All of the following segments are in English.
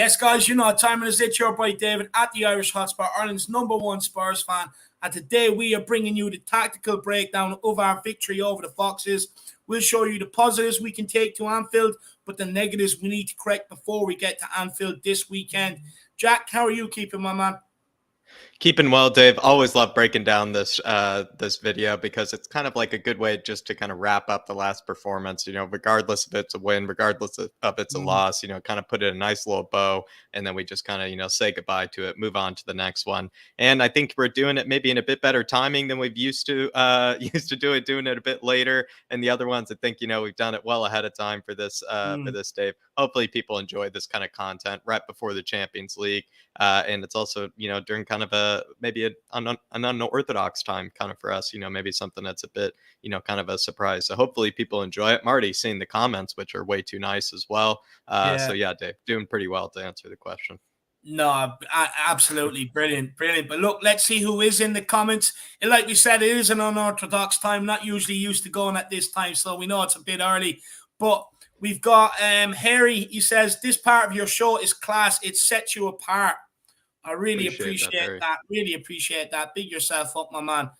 Yes, guys, you know what time it is. It's your boy David at the Irish Hotspot, Ireland's #1 Spurs fan. And today we are bringing you the tactical breakdown of our victory over the Foxes. We'll show you the positives we can take to Anfield, but the negatives we need to correct before we get to Anfield this weekend. Jack, how are you keeping, my man? Keeping well, Dave. Always love breaking down this video because it's kind of like a good way just to kind of wrap up the last performance, regardless if it's a win, regardless of it's a loss, kind of put it in a nice little bow, and then we just kind of, say goodbye to it, move on to the next one. And I think we're doing it maybe in a bit better timing than we've used to doing it a bit later. And the other ones, I think, we've done it well ahead of time for this, Dave. Hopefully people enjoy this kind of content right before the Champions League. And it's also, during kind of maybe an unorthodox time kind of for us, maybe something that's a bit, kind of a surprise. So hopefully people enjoy it. I'm already seeing the comments, which are way too nice as well. So yeah, Dave, doing pretty well to answer the question. No, absolutely brilliant. But look, let's see who is in the comments. And like we said, it is an unorthodox time, not usually used to going at this time. So we know it's a bit early, but we've got Harry. He says, this part of your show is class. It sets you apart. I really appreciate that. Really appreciate that. Big yourself up, my man.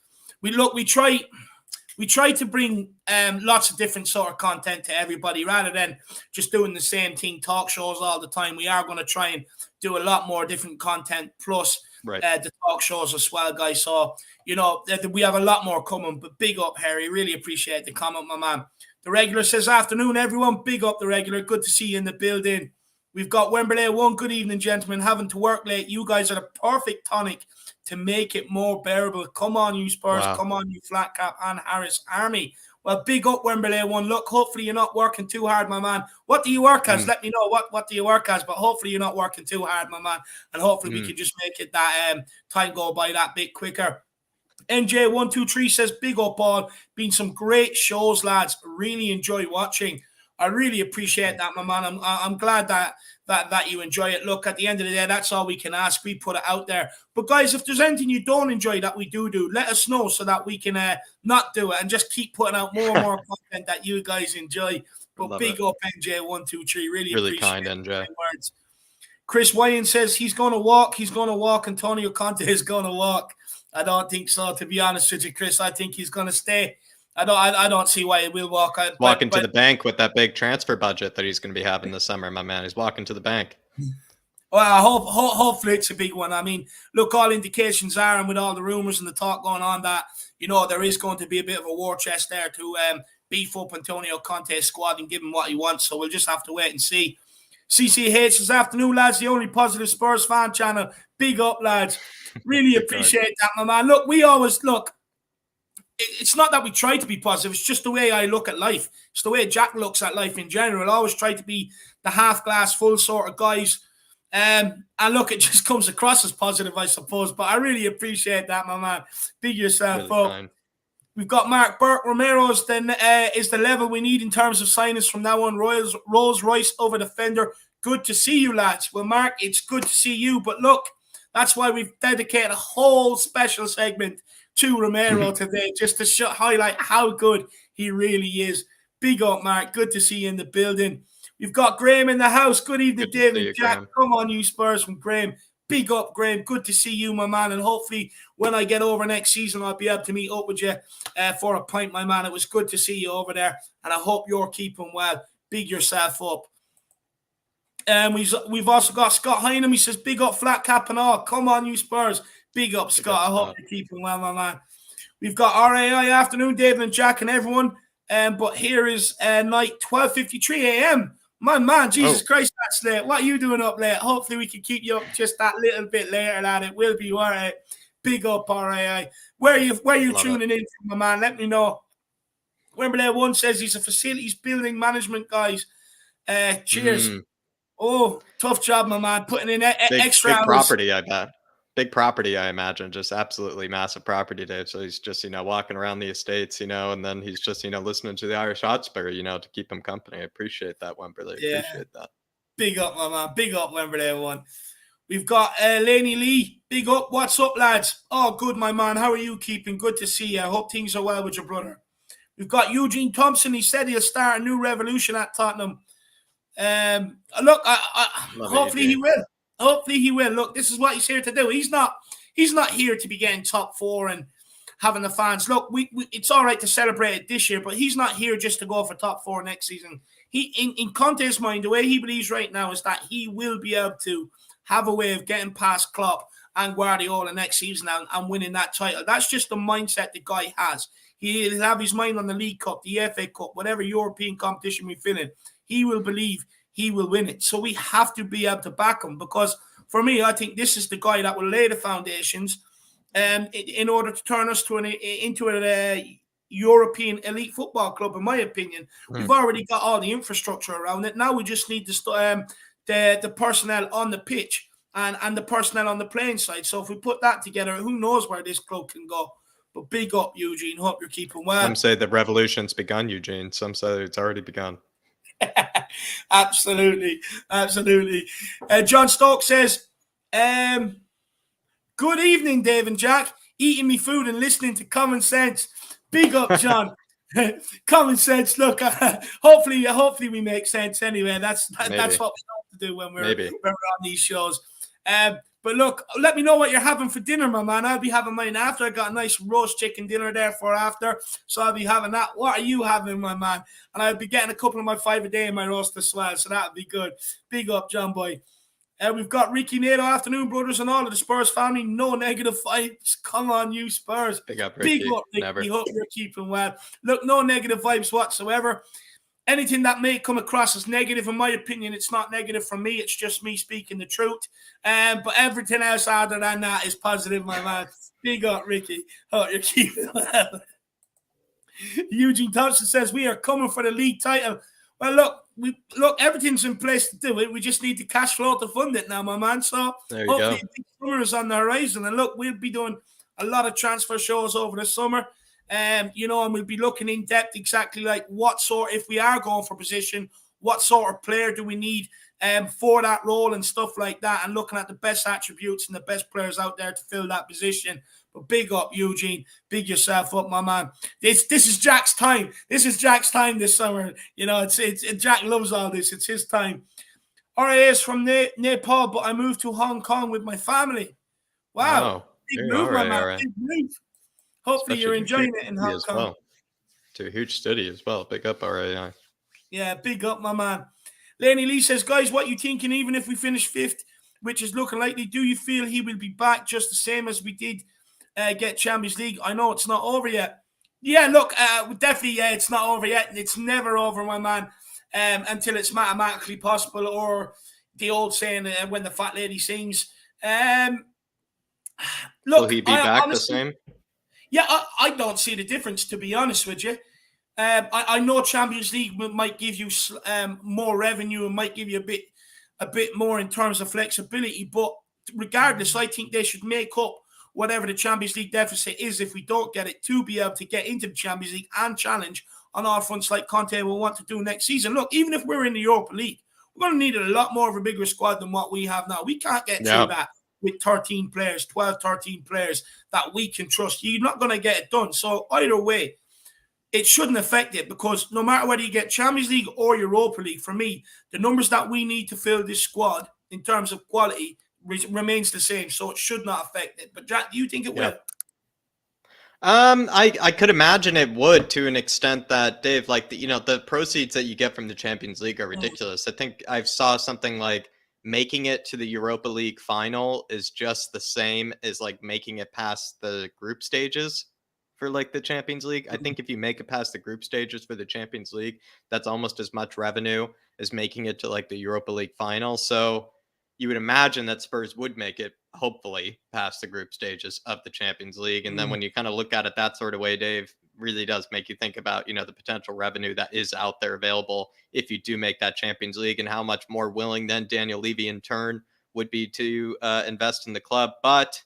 We try to bring lots of different sort of content to everybody rather than just doing the same thing, talk shows all the time. We are going to try and do a lot more different content plus the talk shows as well, guys. So, we have a lot more coming, but big up, Harry. Really appreciate the comment, my man. The regular says, afternoon, everyone. Big up the regular. Good to see you in the building. We've got Wembley 1. Good evening, gentlemen. Having to work late. You guys are the perfect tonic to make it more bearable. Come on, you Spurs. Wow. Come on, you Flat Cap and Harris Army. Well, big up Wembley 1. Look, hopefully you're not working too hard, my man. What do you work as? Let me know what do you work as, but hopefully you're not working too hard, my man. And hopefully we can just make it that time go by that bit quicker. NJ123 says, big up all. Been some great shows, lads. Really enjoy watching. I really appreciate that, my man. I'm glad that you enjoy it. Look, at the end of the day, that's all we can ask. We put it out there. But guys, if there's anything you don't enjoy that we do, let us know so that we can not do it and just keep putting out more and more content that you guys enjoy. But big up NJ123. Really appreciate kind, NJ. Words. Chris Wyan says he's going to walk. He's going to walk. Antonio Conte is going to walk. I don't think so, to be honest with you, Chris. I think he's going to stay. I don't see why he will walk. Walking to the bank with that big transfer budget that he's going to be having this summer, my man. He's walking to the bank. Well, hopefully it's a big one. I mean, look, all indications are, and with all the rumors and the talk going on, that there is going to be a bit of a war chest there to beef up Antonio Conte's squad and give him what he wants. So we'll just have to wait and see. CCH this afternoon, lads. The only positive Spurs fan channel. Big up, lads. Really appreciate that, my man. Look, we always look. It's not that we try to be positive. It's just the way I look at life. It's the way Jack looks at life in general. I always try to be the half glass full sort of guys. And look, it just comes across as positive, I suppose. But I really appreciate that, my man. Big yourself up. Fine. We've got Mark Burke. Romero is the level we need in terms of signings from now on. Rolls Royce over defender. Good to see you, lads. Well, Mark, it's good to see you. But look, that's why we've dedicated a whole special segment to Romero today, just to highlight how good he really is. Big up, Mark. Good to see you in the building. We've got Graham in the house. Good evening, David. Jack, Graham. Come on, you Spurs from Graham. Big up, Graham. Good to see you, my man. And hopefully when I get over next season, I'll be able to meet up with you for a pint, my man. It was good to see you over there. And I hope you're keeping well. Big yourself up. We've also got Scott Hynam. He says, big up Flat Cap and all. Come on, you Spurs. Big up, Scott. I hope you're keeping well, my man. We've got RAI afternoon, David and Jack and everyone. But here is night 12:53 a.m. My man, Jesus Christ, that's late. What are you doing up late? Hopefully we can keep you up just that little bit later, lad. It will be all right. Big up, RAI. Where are you tuning in from, my man? Let me know. Wembley 1 says he's a facilities building management guys. Cheers. Oh, tough job, my man. Putting in extra big hours. Property, I bet. Big property, I imagine. Just absolutely massive property, Dave. So he's just, walking around the estates, and then he's just, listening to the Irish Hotspur, to keep him company. I appreciate that, Wembley. Yeah. Appreciate that. Big up, my man. Big up, Wembley 1. We've got Laney Lee. Big up. What's up, lads? Oh, good, my man. How are you keeping? Good to see you. I hope things are well with your brother. We've got Eugene Thompson. He said he'll start a new revolution at Tottenham. Look, Love it, hopefully he Eugene. will. Hopefully he will. Look, this is what he's here to do. He's not here to be getting top four and having the fans. Look, it's all right to celebrate it this year, but he's not here just to go for top four next season. In Conte's mind, the way he believes right now is that he will be able to have a way of getting past Klopp and Guardiola next season and winning that title. That's just the mindset the guy has. He'll have his mind on the League Cup, the FA Cup, whatever European competition we fill in. He will believe he will win it. So we have to be able to back him, because for me, I think this is the guy that will lay the foundations in order to turn us into a European elite football club, in my opinion. We've already got all the infrastructure around it. Now we just need the personnel on the pitch and the personnel on the playing side. So if we put that together, who knows where this club can go. But big up, Eugene. Hope you're keeping well. Some say the revolution's begun, Eugene. Some say it's already begun. Absolutely. John Stokes says, good evening, Dave and Jack. Eating me food and listening to Common Sense. Big up, John. Common sense. Look, hopefully we make sense anyway. That's what we have to do when we're on these shows. But look, let me know what you're having for dinner, my man. I'll be having mine after. I got a nice roast chicken dinner there for after, so I'll be having that. What are you having, my man? And I'll be getting a couple of my 5 a day in my roast as well, so that'll be good. Big up, John boy. We've got Ricky Nato, afternoon, brothers, and all of the Spurs family. No negative vibes. Come on, you Spurs. Big up, Ricky. Big up, Ricky. Never. Hope you're keeping well. Look, no negative vibes whatsoever. Anything that may come across as negative, in my opinion, it's not negative from me. It's just me speaking the truth. But everything else other than that is positive, my man. Big up, Ricky. Hope you're keeping well. Eugene Thompson says, we are coming for the league title. Well, look, everything's in place to do it. We just need the cash flow to fund it now, my man. So hopefully the summer is on the horizon. And look, we'll be doing a lot of transfer shows over the summer. And we'll be looking in depth exactly like if we are going for position, what sort of player do we need for that role and stuff like that, and looking at the best attributes and the best players out there to fill that position. But big up, Eugene. Big yourself up, my man. This is Jack's time. This is Jack's time this summer. Jack loves all this. It's his time. RAS from Nepal, but I moved to Hong Kong with my family. Wow. Big move, my man. Big move. Hopefully you're enjoying it in Hong Kong. To a huge study as well. Big up, RAI. Yeah, big up, my man. Laney Lee says, guys, what you thinking even if we finish 5th, which is looking likely, do you feel he will be back just the same as we did get Champions League? I know it's not over yet. Yeah, look, definitely, it's not over yet. And it's never over, my man, until it's mathematically possible, or the old saying, when the fat lady sings. Look, will he be back honestly, the same? Yeah, I don't see the difference, to be honest with you. I know Champions League might give you more revenue and might give you a bit more in terms of flexibility, but regardless, I think they should make up whatever the Champions League deficit is if we don't get it, to be able to get into the Champions League and challenge on all fronts like Conte will want to do next season. Look, even if we're in the Europa League, we're going to need a lot more of a bigger squad than what we have now. We can't get through that with 13 players that we can trust. You're not going to get it done. So either way, it shouldn't affect it, because no matter whether you get Champions League or Europa League, for me, the numbers that we need to fill this squad in terms of quality remains the same. So it should not affect it. But Jack, do you think it will? I could imagine it would, to an extent that, Dave, like the proceeds that you get from the Champions League are ridiculous. I think I saw something like making it to the Europa League final is just the same as like making it past the group stages for like the Champions League. I think if you make it past the group stages for the Champions League, that's almost as much revenue as making it to like the Europa League final. So you would imagine that Spurs would make it, hopefully, past the group stages of the Champions League. And then when you kind of look at it that sort of way, Dave, really does make you think about, the potential revenue that is out there available if you do make that Champions League, and how much more willing then Daniel Levy in turn would be to invest in the club. But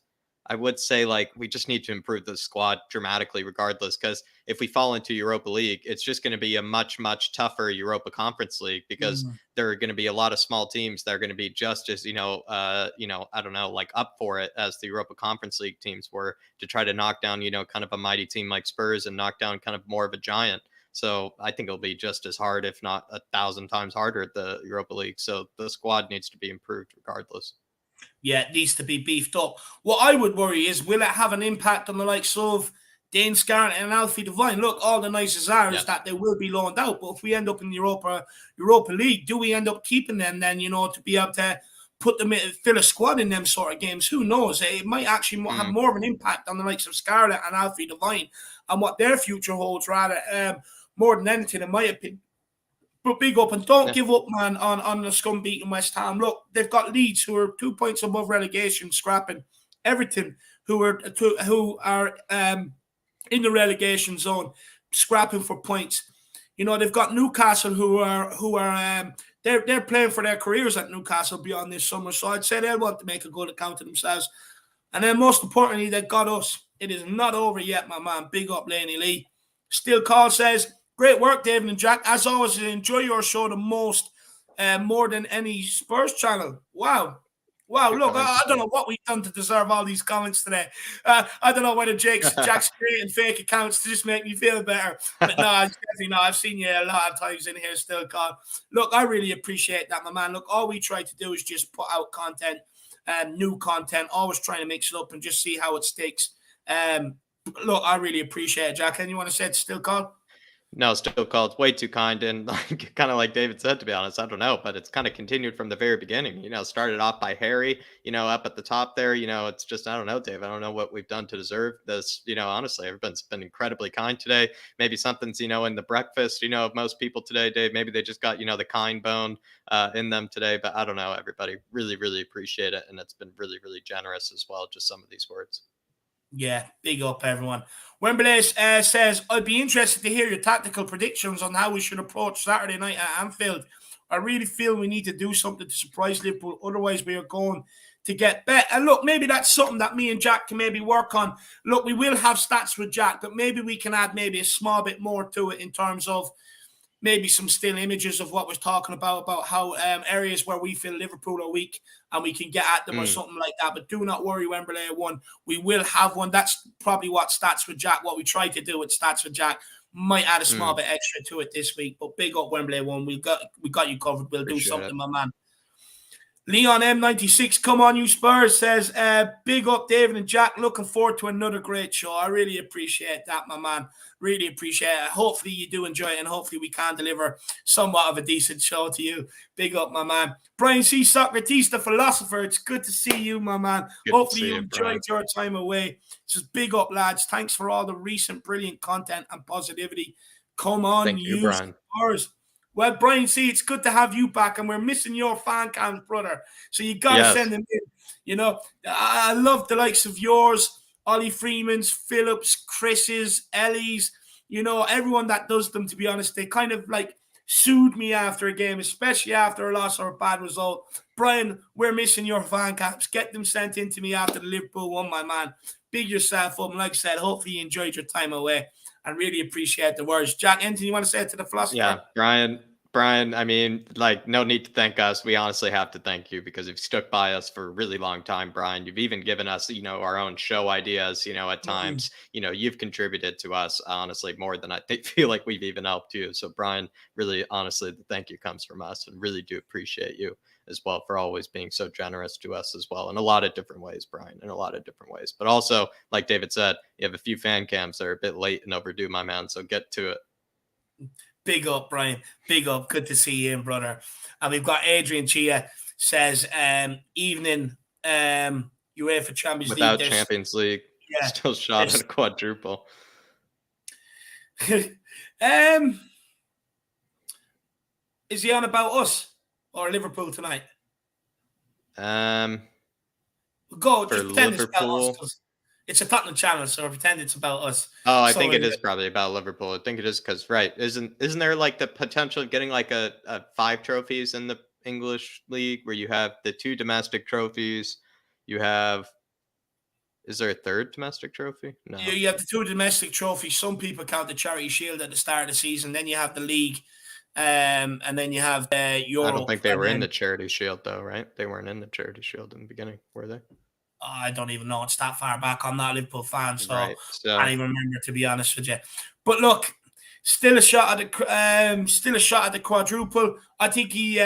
I would say, like, we just need to improve the squad dramatically regardless, because if we fall into Europa League, it's just going to be a much, much tougher Europa Conference League, because there are going to be a lot of small teams that are going to be just as, I don't know, like up for it as the Europa Conference League teams were, to try to knock down, kind of a mighty team like Spurs and knock down kind of more of a giant. So I think it'll be just as hard, if not 1,000 times harder, at the Europa League. So the squad needs to be improved regardless. Yeah, it needs to be beefed up. What I would worry is, will it have an impact on the likes of Dane Scarlett and Alfie Devine? Look, all the nicest are is that they will be loaned out. But if we end up in the Europa League, do we end up keeping them then, to be able to put them in, fill a squad in them sort of games? Who knows? It might actually have more of an impact on the likes of Scarlett and Alfie Devine and what their future holds, rather, more than anything, in my opinion. But big up, and don't give up, man, on the scum beating West Ham. Look, they've got Leeds, who are 2 points above relegation, scrapping Everton, who are in the relegation zone, scrapping for points. They've got Newcastle, who are they're playing for their careers at Newcastle beyond this summer. So I'd say they'll want to make a good account of themselves. And then most importantly, they've got us. It is not over yet, my man. Big up, Laney Lee. Still Call says, great work, David and Jack. As always, I enjoy your show the most, more than any Spurs channel. Wow. Look, I don't know what we've done to deserve all these comments today. I don't know whether Jack's creating fake accounts to just make me feel better. But no, definitely not. I've seen you a lot of times in here still, Carl. Look, I really appreciate that, my man. Look, all we try to do is just put out content, new content, always trying to mix it up and just see how it sticks. Look, I really appreciate it, Jack. And you want to say it's still, Carl? No, still called way too kind, and kind of like David said, to be honest, I don't know, but it's kind of continued from the very beginning. Started off by Harry, up at the top there. It's just, I don't know, Dave. I don't know what we've done to deserve this. Honestly, everyone's been incredibly kind today. Maybe something's, in the breakfast, of most people today, Dave. Maybe they just got, the kind bone in them today. But I don't know, everybody really, really appreciate it, and it's been really, really generous as well. Just some of these words. Yeah, big up, everyone. Wembley says, I'd be interested to hear your tactical predictions on how we should approach Saturday night at Anfield. I really feel we need to do something to surprise Liverpool. Otherwise, we are going to get bet. And look, maybe that's something that me and Jack can maybe work on. Look, we will have stats with Jack, but maybe we can add maybe a small bit more to it in terms of maybe some still images of what we're talking about how areas where we feel Liverpool are weak and we can get at them or something like that. But do not worry, Wembley 1. We will have one. That's probably what Stats with Jack, what we try to do with Stats with Jack. Might add a small bit extra to it this week. But big up, Wembley 1. We got you covered. We'll do something, my man. Leon M96, come on, you Spurs, says, big up, David and Jack. Looking forward to another great show. I really appreciate that, my man. Really appreciate it. Hopefully you do enjoy it, and hopefully we can deliver somewhat of a decent show to you. Big up, my man. Brian C. Socrates, the philosopher. It's good to see you, my man. Hopefully you enjoyed your time away. Just big up, lads. Thanks for all the recent brilliant content and positivity. Come on, Thank you, Brian. Spurs. Well, Brian, see, it's good to have you back, and we're missing your fan cams, brother. So you got to send them in. I love the likes of yours, Ollie Freeman's, Phillips, Chris's, Ellie's, everyone that does them, to be honest. They kind of like soothe me after a game, especially after a loss or a bad result. Brian, we're missing your fan caps. Get them sent in to me after the Liverpool one, my man. Big yourself up. And like I said, hopefully you enjoyed your time away. And really appreciate the words. Jack, anything you want to say to the philosopher? Yeah, Brian, I mean, no need to thank us. We honestly have to thank you because you've stuck by us for a really long time, Brian. You've even given us, our own show ideas, at times. You've contributed to us, honestly, more than I feel like we've even helped you. So, Brian, really, honestly, the thank you comes from us, and really do appreciate you as well for always being so generous to us as well in a lot of different ways, Brian, in a lot of different ways. But also, like David said, you have a few fan cams that are a bit late and overdue, my man. So get to it. Big up, Brian. Big up. Good to see you in, brother. And we've got Adrian Chia says, evening, UEFA Champions Without League. Champions League, still shot at a quadruple. Is he on about us or Liverpool tonight? Go, just pretend Liverpool. It's about us. It's a Tottenham channel, so pretend it's about us. Oh, I think it is probably about Liverpool. I think it is because, right, isn't there like the potential of getting like a 5 trophies in the English league where you have the 2 domestic trophies, you have, is there a 3rd domestic trophy? No. You have the 2 domestic trophies. Some people count the Charity Shield at the start of the season. Then you have the league, and then you have the Euro. I don't think they were in the Charity Shield though, right? They weren't in the Charity Shield in the beginning, were they? I don't even know. It's that far back. I'm not a Liverpool fan, so, right. I don't even remember, to be honest with you. But look, Still a shot at the quadruple. I think he,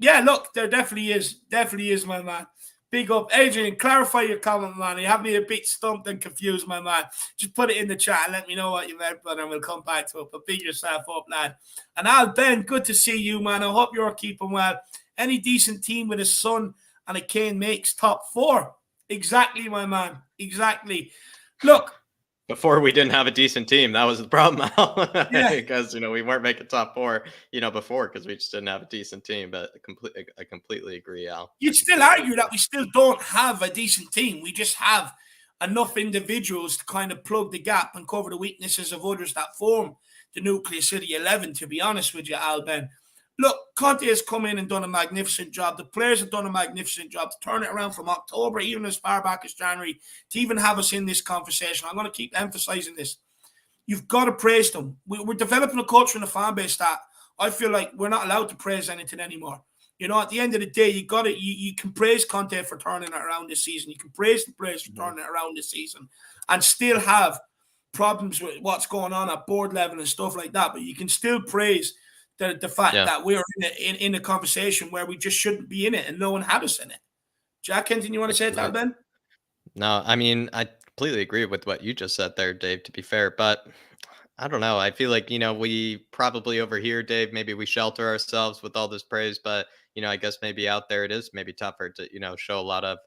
look, there definitely is, my man. Big up, Adrian. Clarify your comment, man. You have me a bit stumped and confused, my man. Just put it in the chat and let me know what you meant, brother, and we'll come back to it. But big yourself up, lad. And Al Ben, good to see you, man. I hope you're keeping well. Any decent team with a son and a Kane makes top 4. Exactly, my man. Exactly. Look. Before we didn't have a decent team, that was the problem, Al. Yeah. Because we weren't making top 4, before because we just didn't have a decent team. But I completely agree, Al. You'd still argue that we still don't have a decent team. We just have enough individuals to kind of plug the gap and cover the weaknesses of others that form the Nuclear City 11. To be honest with you, Al Ben. Look, Conte has come in and done a magnificent job. The players have done a magnificent job to turn it around from October, even as far back as January, to even have us in this conversation. I'm going to keep emphasizing this. You've got to praise them. We're developing a culture in the fan base that I feel like we're not allowed to praise anything anymore. At the end of the day, you can praise Conte for turning it around this season. You can praise the players for turning it around this season and still have problems with what's going on at board level and stuff like that. But you can still praise the fact that we're in a conversation where we just shouldn't be in it and no one had us in it. Jack, anything you want to say to that, Ben? No, I mean, I completely agree with what you just said there, Dave, to be fair. But I don't know. I feel like, we probably over here, Dave, maybe we shelter ourselves with all this praise. But, I guess maybe out there it is maybe tougher to, show a lot of,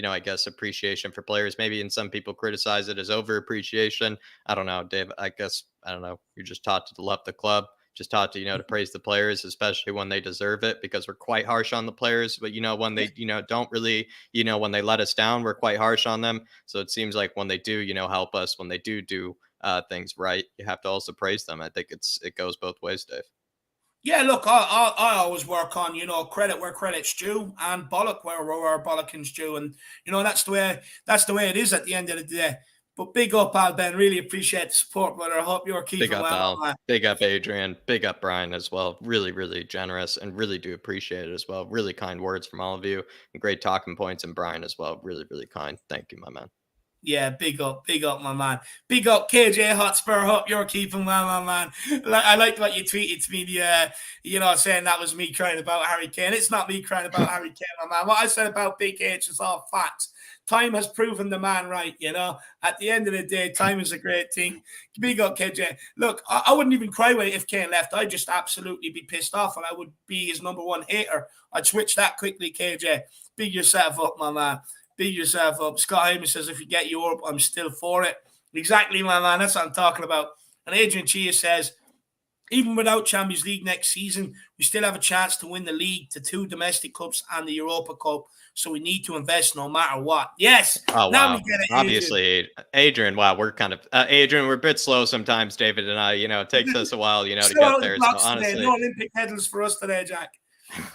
I guess appreciation for players. Maybe and some people criticize it as over appreciation. I don't know, Dave. I don't know. You're just taught to love the club. Just taught to, to praise the players, especially when they deserve it, because we're quite harsh on the players. But, when they, don't really, when they let us down, we're quite harsh on them. So it seems like when they do, help us, when they do things right, you have to also praise them. I think it goes both ways, Dave. Yeah, look, I always work on, credit where credit's due and bollock where bollocking's due. And, that's the way it is at the end of the day. But big up, Al Ben. Really appreciate the support, brother. I hope you're keeping well. Big up, well. Al. Big up, Adrian. Big up, Brian, as well. Really, really generous and really do appreciate it as well. Really kind words from all of you. And great talking points. And Brian as well. Really, really kind. Thank you, my man. Yeah, big up, my man. Big up, KJ Hotspur. Hope you're keeping well, my man. I liked what you tweeted to me, saying that was me crying about Harry Kane. It's not me crying about Harry Kane, my man. What I said about Big H is all facts. Time has proven the man right, At the end of the day, time is a great thing. Big up, KJ. Look, I wouldn't even cry if Kane left. I'd just absolutely be pissed off, and I would be his number one hater. I'd switch that quickly, KJ. Big yourself up, my man. Big yourself up. Scott Heyman says, if you get Europe, I'm still for it. Exactly, my man. That's what I'm talking about. And Adrian Chia says, even without Champions League next season, we still have a chance to win the league, the 2 domestic cups and the Europa Cup. So we need to invest no matter what. Yes. Oh, now wow. We get it, obviously, Adrian. Wow, we're kind of Adrian. We're a bit slow sometimes, David and I. It takes us a while, to get there. So honestly, no Olympic medals for us today, Jack.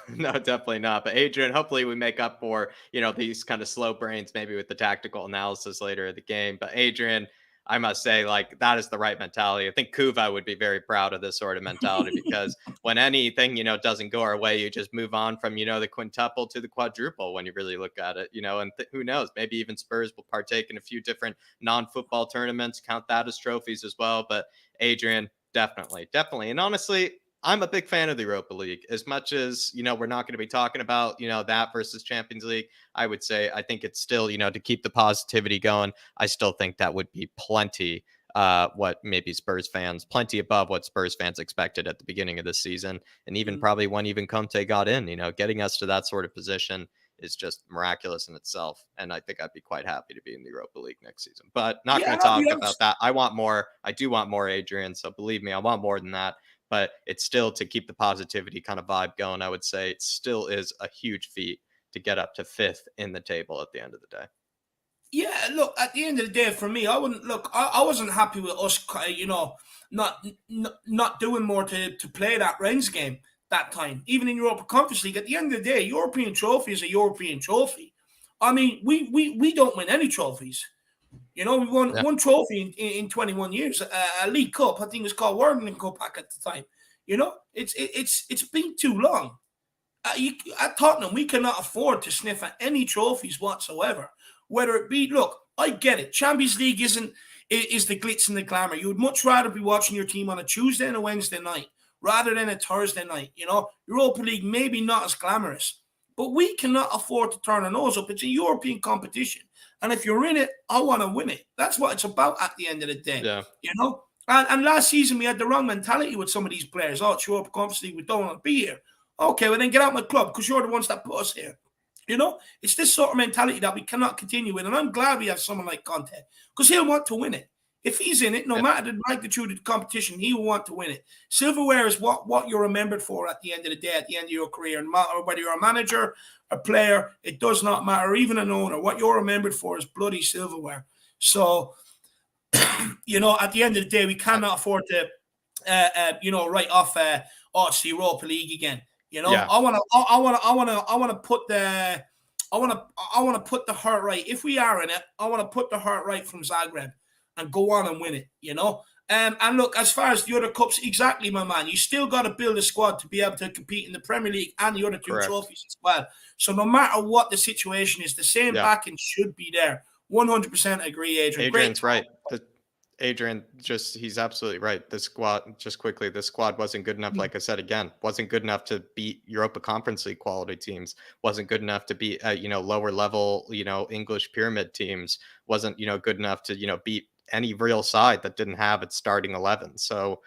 No, definitely not. But Adrian, hopefully we make up for, these kind of slow brains, maybe with the tactical analysis later in the game. But Adrian, I must say, that is the right mentality. I think Kuva would be very proud of this sort of mentality because when anything, doesn't go our way, you just move on from, the quintuple to the quadruple when you really look at it, and who knows, maybe even Spurs will partake in a few different non-football tournaments, count that as trophies as well. But Adrian, definitely. And honestly, I'm a big fan of the Europa League. As much as, we're not going to be talking about, that versus Champions League, I would say I think it's still, to keep the positivity going. I still think that would be plenty what maybe plenty above what Spurs fans expected at the beginning of this season. And even probably when even Conte got in, getting us to that sort of position is just miraculous in itself. And I think I'd be quite happy to be in the Europa League next season. But not going to talk about that. I want more. I do want more, Adrian. So believe me, I want more than that. But it's still to keep the positivity kind of vibe going. I would say it still is a huge feat to get up to 5th in the table at the end of the day. Yeah, look, at the end of the day, for me, I wasn't happy with us, not doing more to play that Rennes game that time. Even in Europa Conference League, at the end of the day, European trophy is a European trophy. I mean, we don't win any trophies. We won one trophy in 21 years, a League Cup. I think it was called Worthing Cup back at the time. It's been too long. At Tottenham, we cannot afford to sniff at any trophies whatsoever. Whether it be, look, I get it. Champions League isn't is the glitz and the glamour. You would much rather be watching your team on a Tuesday and a Wednesday night rather than a Thursday night. Europa League maybe not as glamorous, but we cannot afford to turn our nose up. It's a European competition. And if you're in it, I want to win it. That's what it's about at the end of the day. Yeah. And last season, we had the wrong mentality with some of these players. Oh, it's Europa Conference League. We don't want to be here. Okay, well, then get out my club because you're the ones that put us here. It's this sort of mentality that we cannot continue with. And I'm glad we have someone like Conte because he'll want to win it. If he's in it, no matter the magnitude of the competition, he will want to win it. Silverware is what you're remembered for at the end of the day, at the end of your career. And whether you're a manager, a player, it does not matter, even an owner. What you're remembered for is bloody silverware. So, at the end of the day, we cannot afford to, write off, it's the Europa League again. I want to put the heart right. If we are in it, I want to put the heart right from Zagreb and go on and win it. And look, as far as the other cups, exactly, my man. You still got to build a squad to be able to compete in the Premier League and the other two trophies as well. So no matter what the situation is, the same backing should be there. 100% agree, Adrian. Adrian's right. Adrian, he's absolutely right. The squad wasn't good enough. Like I said, again, wasn't good enough to beat Europa Conference League quality teams. Wasn't good enough to beat, lower level, English pyramid teams. Wasn't, good enough to, beat any real side that didn't have its starting 11. So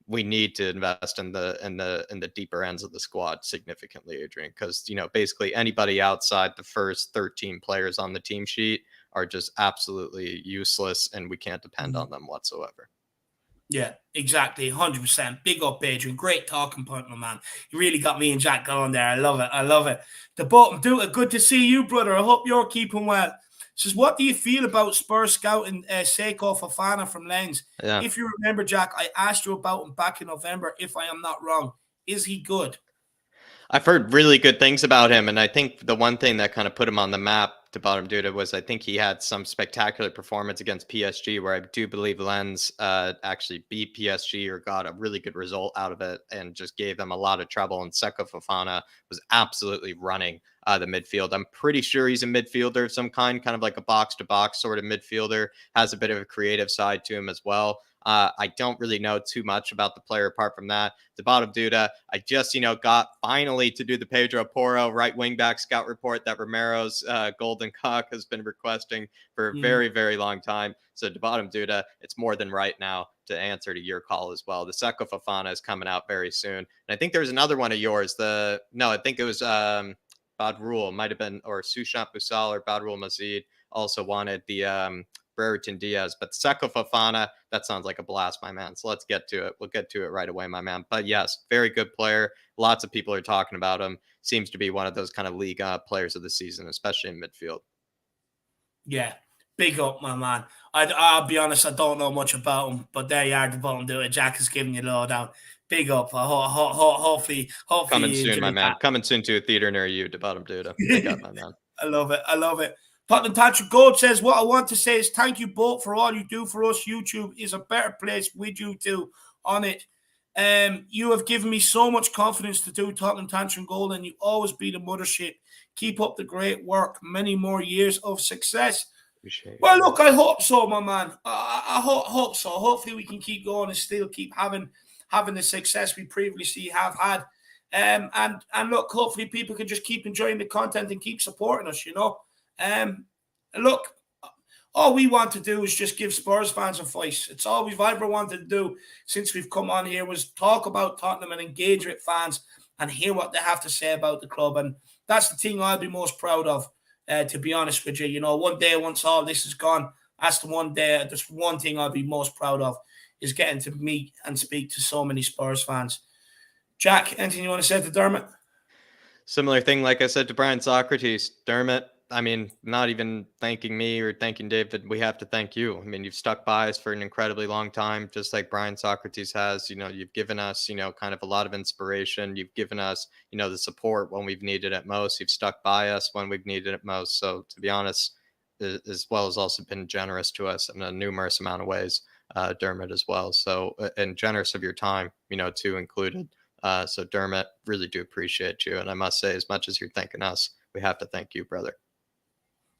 we need to invest in the deeper ends of the squad significantly, Adrian, because, basically anybody outside the first 13 players on the team sheet are just absolutely useless, and we can't depend on them whatsoever. Yeah, exactly. 100%. Big up, Adrian. Great talking point, my man. You really got me and Jack going there. I love it. The bottom dude, good to see you, brother. I hope you're keeping well. Says, what do you feel about Spurs scouting Seiko Fofana from Lens? Yeah. If you remember, Jack, I asked you about him back in November, if I am not wrong. Is he good? I've heard really good things about him, and I think the one thing that kind of put him on the map to bottom dude was I think he had some spectacular performance against PSG, where I do believe Lens actually beat PSG or got a really good result out of it and just gave them a lot of trouble. And Seiko Fofana was absolutely running the midfield. I'm pretty sure he's a midfielder of some kind of like a box-to-box sort of midfielder, has a bit of a creative side to him as well. I don't really know too much about the player apart from that. The bottom Duda, I just, got finally to do the Pedro Porro right wing back scout report that Romero's Golden Cock has been requesting for a very, very long time. So the bottom Duda, it's more than right now to answer to your call as well. The Seiko Fofana is coming out very soon. And I think there's another one of yours. I think it was Badrul, might have been, or Sushant Busal or Badrul Mazid also wanted the Brereton Diaz, but Seiko Fofana, that sounds like a blast, my man. So let's get to it. We'll get to it right away, my man. But yes, very good player. Lots of people are talking about him. Seems to be one of those kind of league players of the season, especially in midfield. Yeah, big up, my man. I'll be honest, I don't know much about him, but there you are, the bottom do it. Jack is giving you a lowdown. Big up. Hopefully coming soon, my man. Coming soon to a theater near you, the bottom dude. Big up, my man. I love it. Tottenham Tantric Gold says, what I want to say is thank you both for all you do for us. YouTube is a better place with you two on it. You have given me so much confidence to do Tottenham Tantric Gold, and you always be the mothership. Keep up the great work. Many more years of success. Well, look, I hope so, my man. I hope so. Hopefully we can keep going and still keep having the success we previously have had. And look, hopefully people can just keep enjoying the content and keep supporting us, Look, all we want to do is just give Spurs fans a voice. It's all we've ever wanted to do since we've come on here was talk about Tottenham and engage with fans and hear what they have to say about the club. And that's the thing I'll be most proud of, to be honest with you. One day once all this is gone, that's the one day, just one thing I'll be most proud of is getting to meet and speak to so many Spurs fans. Jack, anything you want to say to Dermot? Similar thing, like I said to Brian Socrates. Dermot, I mean, not even thanking me or thanking David, we have to thank you. I mean, you've stuck by us for an incredibly long time, just like Brian Socrates has. You've given us, kind of a lot of inspiration. You've given us, the support when we've needed it most. You've stuck by us when we've needed it most. So to be honest, as well as also been generous to us in a numerous amount of ways, Dermot as well. So, and generous of your time, too included. So Dermot, really do appreciate you. And I must say, as much as you're thanking us, we have to thank you, brother.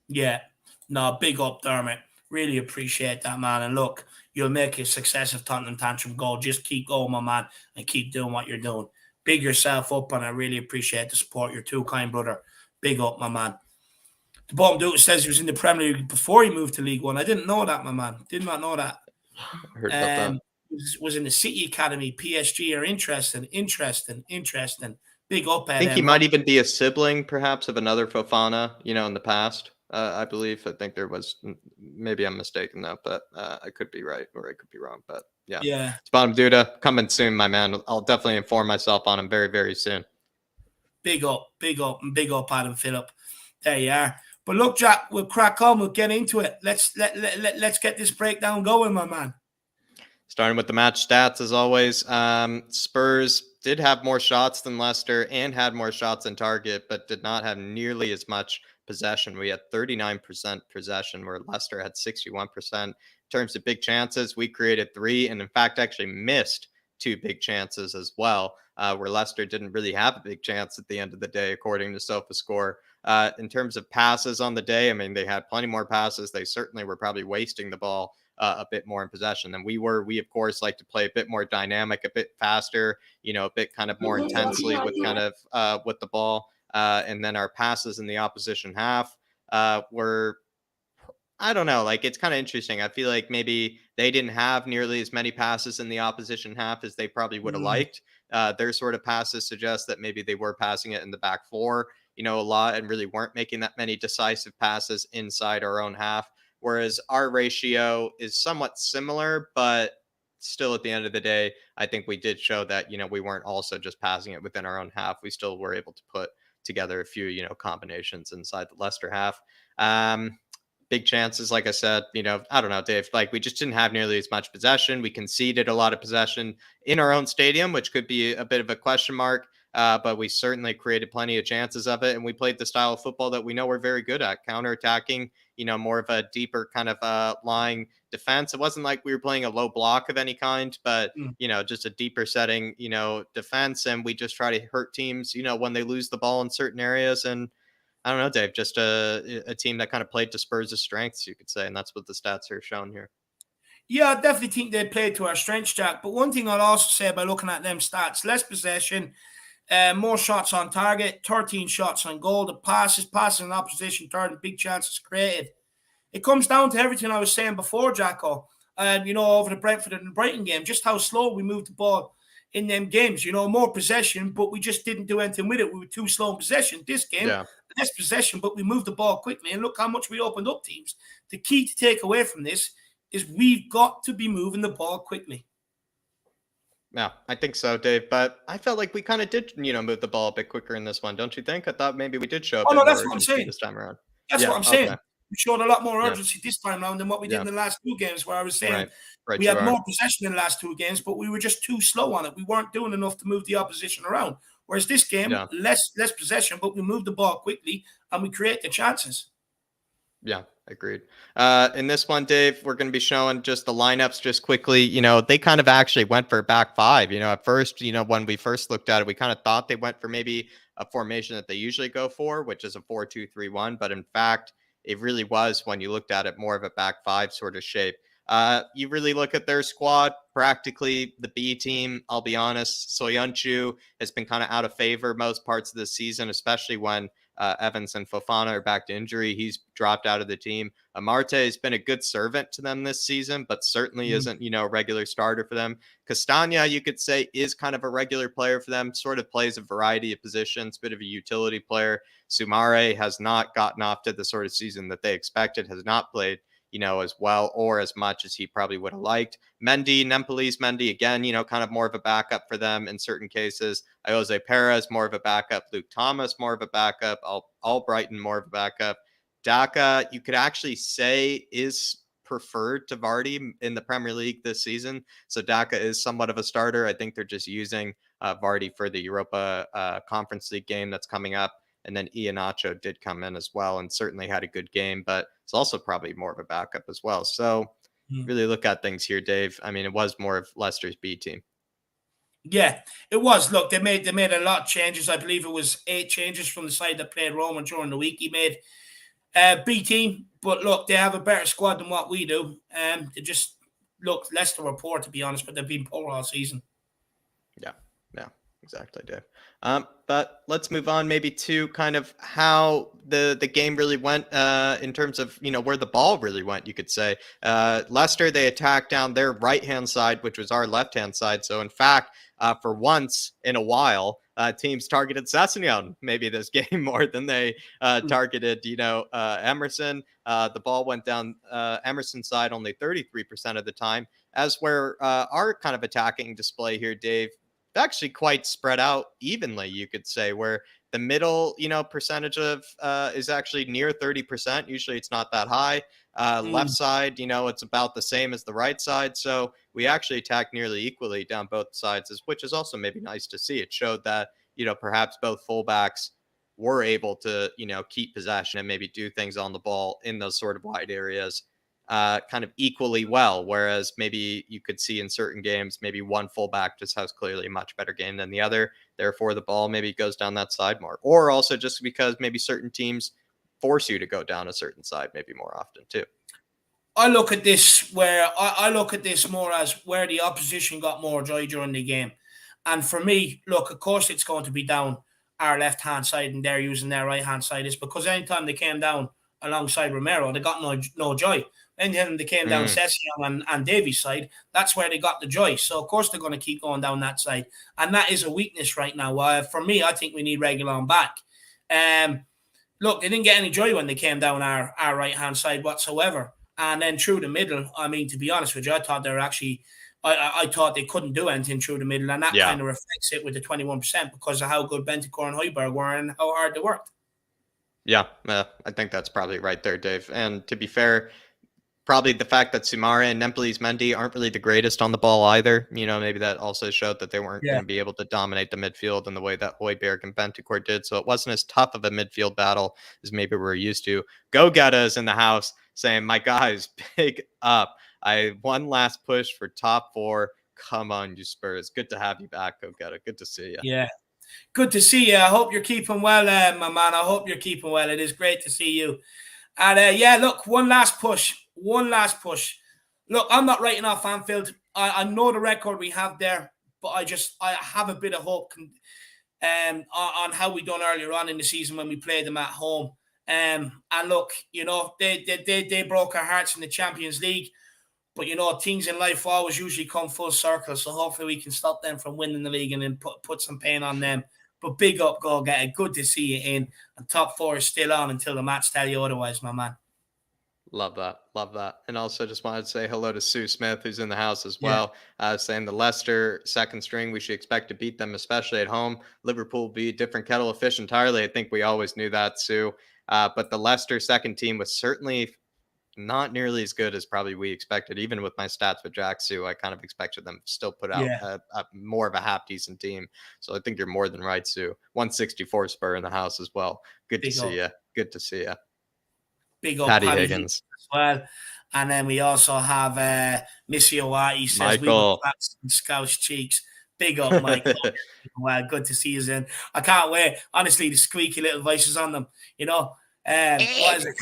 Yeah, no, big up, Dermot. Really appreciate that, man. And look, you'll make a success of Tottenham Tantrum goal. Just keep going, my man, and keep doing what you're doing. Big yourself up, and I really appreciate the support. You're too kind, brother. Big up, my man. The bottom dude says he was in the Premier League before he moved to League One. I didn't know that, my man. Did not know that. I heard about that. Was in the City Academy. PSG are interesting. Big up at I think he might even be a sibling, perhaps, of another Fofana, in the past. I believe. I think there was, maybe I'm mistaken though, but I could be right or I could be wrong. But yeah. It's Bottom Duda coming soon, my man. I'll definitely inform myself on him very, very soon. Big up, Adam Phillip. There you are. But look, Jack, we'll crack on. We'll get into it. Let's get this breakdown going, my man. Starting with the match stats, as always, Spurs did have more shots than Leicester and had more shots on target, but did not have nearly as much possession. We had 39% possession, where Leicester had 61%. In terms of big chances, we created 3, and in fact, actually missed 2 big chances as well, where Leicester didn't really have a big chance at the end of the day, according to SofaScore. In terms of passes on the day, I mean, they had plenty more passes. They certainly were probably wasting the ball a bit more in possession than we were. We, of course, like to play a bit more dynamic, a bit faster, a bit kind of more intensely with with the ball. And then our passes in the opposition half were, I don't know, like, it's kind of interesting. I feel like maybe they didn't have nearly as many passes in the opposition half as they probably would have liked. Their sort of passes suggest that maybe they were passing it in the back four, a lot, and really weren't making that many decisive passes inside our own half. Whereas our ratio is somewhat similar, but still at the end of the day, I think we did show that, we weren't also just passing it within our own half. We still were able to put together a few, combinations inside the Leicester half. Big chances, like I said, I don't know, Dave, like, we just didn't have nearly as much possession. We conceded a lot of possession in our own stadium, which could be a bit of a question mark. But we certainly created plenty of chances of it. And we played the style of football that we know we're very good at, counterattacking, more of a deeper kind of lying defense. It wasn't like we were playing a low block of any kind, but, just a deeper setting, defense. And we just try to hurt teams, when they lose the ball in certain areas. And I don't know, Dave, just a team that kind of played to Spurs' strengths, you could say. And that's what the stats are showing here. Yeah, I definitely think they played to our strengths, Jack. But one thing I'll also say by looking at them stats, less possession, more shots on target, 13 shots on goal, the passes in opposition, third, and big chances created. It comes down to everything I was saying before, Jacko, over the Brentford and Brighton game, just how slow we moved the ball in them games. More possession, but we just didn't do anything with it. We were too slow in possession. This game, less possession, but we moved the ball quickly. And look how much we opened up teams. The key to take away from this is we've got to be moving the ball quickly. Yeah, I think so, Dave. But I felt like we kind of did, move the ball a bit quicker in this one, don't you think? I thought maybe we did show up. Oh, no, that's what I'm saying. This time around. That's what I'm saying. We showed a lot more urgency this time around than what we did in the last 2 games, where I was saying we had more possession in the last 2 games, but we were just too slow on it. We weren't doing enough to move the opposition around. Whereas this game, less possession, but we moved the ball quickly and we create the chances. Yeah, agreed. In this one, Dave, we're going to be showing just the lineups just quickly. They kind of actually went for back 5. At first, when we first looked at it, we kind of thought they went for maybe a formation that they usually go for, which is a 4-2-3-1. But in fact, it really was, when you looked at it, more of a back 5 sort of shape. You really look at their squad, practically the B team. I'll be honest, Soyuncu has been kind of out of favor most parts of the season, especially when Evans and Fofana are back to injury. He's dropped out of the team. Amarte has been a good servant to them this season, but certainly isn't, a regular starter for them. Castagna, you could say, is kind of a regular player for them, sort of plays a variety of positions, bit of a utility player. Soumare has not gotten off to the sort of season that they expected, has not played, as well or as much as he probably would have liked. Nempelys Mendy, again, kind of more of a backup for them in certain cases. Jose Perez, more of a backup. Luke Thomas, more of a backup. Albrighton, more of a backup. Daka, you could actually say, is preferred to Vardy in the Premier League this season. So Daka is somewhat of a starter. I think they're just using Vardy for the Europa Conference League game that's coming up. And then Iheanacho did come in as well and certainly had a good game, but it's also probably more of a backup as well. So really look at things here, Dave. I mean, it was more of Leicester's B team. Yeah, it was. Look, they made a lot of changes. I believe it was 8 changes from the side that played Roman during the week. He made B team, but look, they have a better squad than what we do. They just look, Leicester were poor, to be honest, but they've been poor all season. Yeah, exactly, Dave. But let's move on maybe to kind of how the game really went in terms of, where the ball really went, you could say. Leicester, they attacked down their right-hand side, which was our left-hand side. So, in fact, for once in a while, teams targeted Sessegnon maybe this game more than they targeted, Emerson. The ball went down Emerson's side only 33% of the time. As where our kind of attacking display here, Dave, actually quite spread out evenly, you could say, where the middle, percentage of is actually near 30%. Usually it's not that high. Left side, it's about the same as the right side. So we actually attacked nearly equally down both sides, which is also maybe nice to see. It showed that, perhaps both fullbacks were able to, keep possession and maybe do things on the ball in those sort of wide areas kind of equally well, whereas maybe you could see in certain games, maybe one fullback just has clearly a much better game than the other. Therefore, the ball maybe goes down that side more, or also just because maybe certain teams force you to go down a certain side maybe more often too. I look at this where I look at this more as where the opposition got more joy during the game. And for me, look, of course, it's going to be down our left-hand side and they're using their right-hand side. Is because anytime they came down alongside Romero, they got no joy. Anytime they came down Sessegnon and Davies' side, that's where they got the joy. So, of course, they're going to keep going down that side. And that is a weakness right now. For me, I think we need Reguilón back. Look, they didn't get any joy when they came down our right-hand side whatsoever. And then through the middle, I mean, to be honest with you, I thought they were actually I thought they couldn't do anything through the middle. And that kind of reflects it with the 21% because of how good Bentancur and Højbjerg were and how hard they worked. Yeah, I think that's probably right there, Dave. And to be fair, probably the fact that Soumaré and Nempli's Mendy aren't really the greatest on the ball either. Maybe that also showed that they weren't going to be able to dominate the midfield in the way that Højbjerg and Bentancur did. So it wasn't as tough of a midfield battle as maybe we're used to. Go Getta is in the house saying, my guys, big up. One last push for top 4. Come on, you Spurs. Good to have you back, Go Getta. Good to see you. Yeah. Good to see you. I hope you're keeping well, my man. I hope you're keeping well. It is great to see you. And look, one last push. Look, I'm not writing off Anfield. I know the record we have there, but I have a bit of hope on how we done earlier on in the season when we played them at home. And look, they broke our hearts in the Champions League. But, things in life always usually come full circle. So hopefully we can stop them from winning the league and then put some pain on them. But big up, Go Getta. Good to see you in. And top 4 is still on until the match tell you otherwise, my man. Love that. And also just wanted to say hello to Sue Smith, who's in the house as well, saying the Leicester second string, we should expect to beat them, especially at home. Liverpool will be a different kettle of fish entirely. I think we always knew that, Sue. But the Leicester second team was certainly not nearly as good as probably we expected. Even with my stats with Jack Sue, I kind of expected them to still put out a more of a half-decent team. So I think you're more than right, Sue. 164 Spur in the house as well. Good to see you. Good to see you. Big up Paddy Higgins as well. And then we also have Missy Owati says Michael. We were and Scouse cheeks. Big up, Michael. Well, good to see you in. I can't wait. Honestly, the squeaky little voices on them, what is it?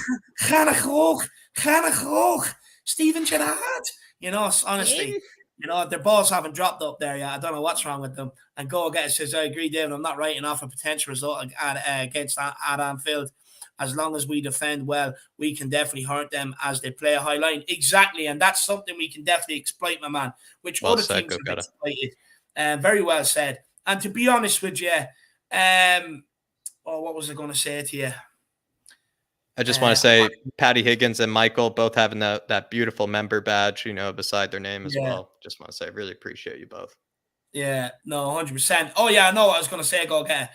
Ganach, Stephen Gerrard. Honestly, their balls haven't dropped up there yet. I don't know what's wrong with them. And Go Getta says, I agree, David. I'm not writing off a potential result against at Anfield. As long as we defend well, we can definitely hurt them as they play a high line. Exactly, and that's something we can definitely exploit, my man, which other teams have exploited. Very well said. And to be honest with you, what was I going to say to you? I just want to say Paddy Higgins and Michael both having that beautiful member badge, beside their name as well. Just want to say I really appreciate you both. Yeah, no, 100%. Oh, yeah, I know what I was going to say, Go Getta.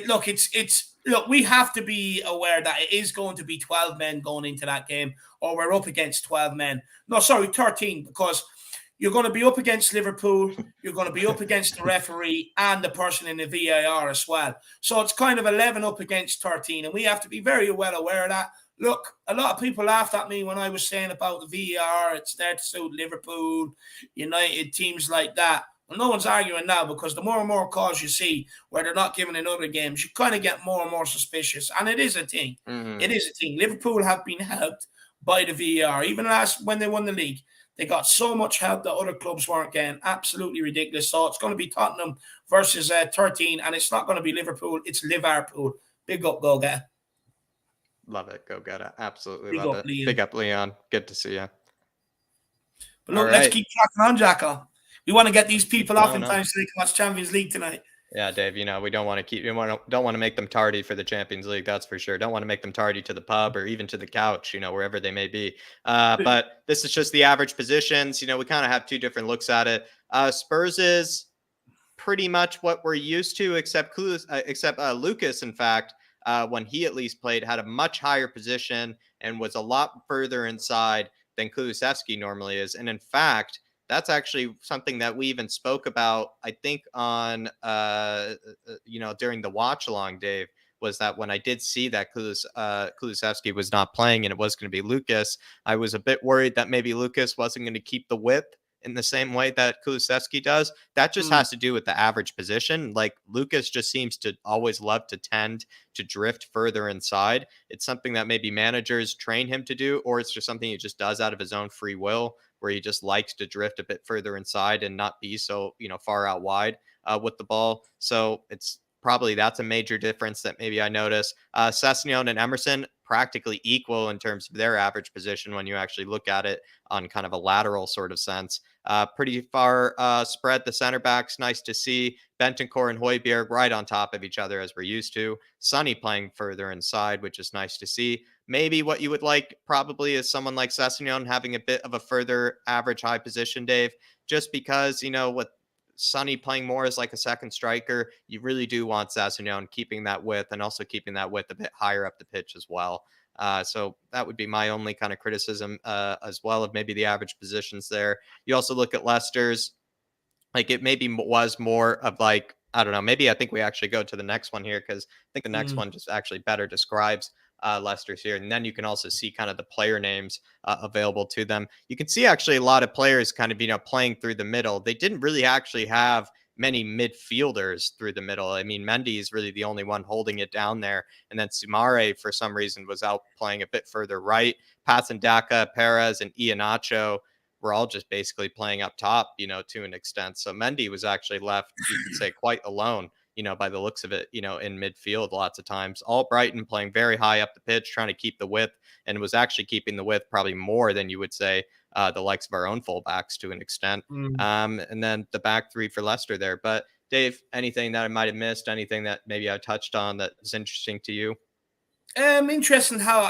Look, we have to be aware that it is going to be 12 men going into that game, or we're up against 12 men. No, sorry, 13, because you're going to be up against Liverpool, you're going to be up against the referee and the person in the VAR as well. So it's kind of 11 up against 13, and we have to be very well aware of that. Look, a lot of people laughed at me when I was saying about the VAR. It's there to suit Liverpool, United, teams like that. Well, no one's arguing now, because the more and more calls you see where they're not giving in other games, you kind of get more and more suspicious. And it is a thing. It is a thing. Liverpool have been helped by the VAR. Even when they won the league, they got so much help that other clubs weren't getting. Absolutely ridiculous. So it's going to be Tottenham versus 13, and it's not going to be Liverpool. It's Liverpool. Big up, go get it. Love it. Go get it. Absolutely Big love up, it. Leon. Big up, Leon. Good to see you. But look, let's keep tracking on, Jacko. We want to get these people off in time so they can watch Champions League tonight. Yeah, Dave, we don't want to don't want to make them tardy for the Champions League, that's for sure. Don't want to make them tardy to the pub or even to the couch, wherever they may be. But this is just the average positions. We kind of have two different looks at it. Spurs is pretty much what we're used to, except Lucas, in fact, when he at least played, had a much higher position and was a lot further inside than Kulusevski normally is. And in fact, that's actually something that we even spoke about, I think, on, during the watch along, Dave, was that when I did see that Kulusevski was not playing and it was going to be Lucas, I was a bit worried that maybe Lucas wasn't going to keep the width in the same way that Kulusevski does. That just has to do with the average position. Like, Lucas just seems to always love to tend to drift further inside. It's something that maybe managers train him to do, or it's just something he just does out of his own free will, where he just likes to drift a bit further inside and not be so, far out wide with the ball. So that's a major difference that maybe I notice. Sessegnon and Emerson practically equal in terms of their average position when you actually look at it on kind of a lateral sort of sense. Pretty far spread, the center backs. Nice to see Bentancur and Højbjerg right on top of each other as we're used to. Sonny playing further inside, which is nice to see. Maybe what you would like probably is someone like Sessegnon having a bit of a further average high position, Dave, just because, with Sonny playing more as like a second striker, you really do want Sessegnon keeping that width and also keeping that width a bit higher up the pitch as well. So that would be my only kind of criticism as well of maybe the average positions there. You also look at Leicester's, like, it maybe was more of like, I don't know, maybe I think we actually go to the next one here, because I think the next one just actually better describes Leicester's here. And then you can also see kind of the player names available to them. You can see actually a lot of players kind of, playing through the middle. They didn't really actually have many midfielders through the middle. I mean, Mendy is really the only one holding it down there. And then Sumare, for some reason, was out playing a bit further right. Patsandaka, Perez, and Iheanacho were all just basically playing up top, to an extent. So Mendy was actually left, you could say, quite alone, by the looks of it, in midfield lots of times. Albrighton playing very high up the pitch, trying to keep the width, and was actually keeping the width probably more than you would say the likes of our own fullbacks to an extent. And then the back three for Leicester there. But Dave, anything that I might have missed, anything that maybe I touched on that is interesting to you? Interesting how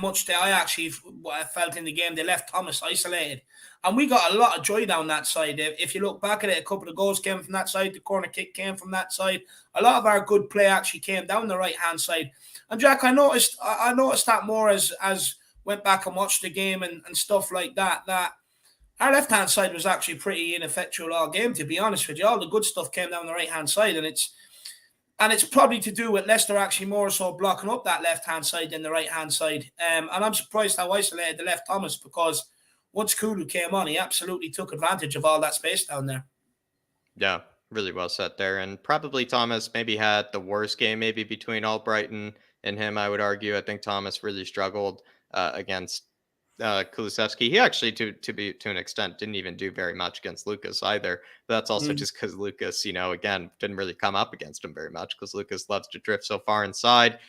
much I actually felt in the game. They left Thomas isolated, and we got a lot of joy down that side. If you look back at it, a couple of goals came from that side. The corner kick came from that side. A lot of our good play actually came down the right hand side. And Jack, I noticed that more as went back and watched the game and stuff like that. That our left hand side was actually pretty ineffectual all game. To be honest with you, all the good stuff came down the right hand side, and it's probably to do with Leicester actually more so blocking up that left-hand side than the right-hand side. And I'm surprised how isolated they left Thomas, because once Kulu came on, he absolutely took advantage of all that space down there. Yeah, really well set there. And probably Thomas maybe had the worst game maybe between Albrighton and him, I would argue. I think Thomas really struggled against Kulusevski. He actually, to an extent, didn't even do very much against Lucas either. But that's also just because Lucas, again, didn't really come up against him very much, because Lucas loves to drift so far inside.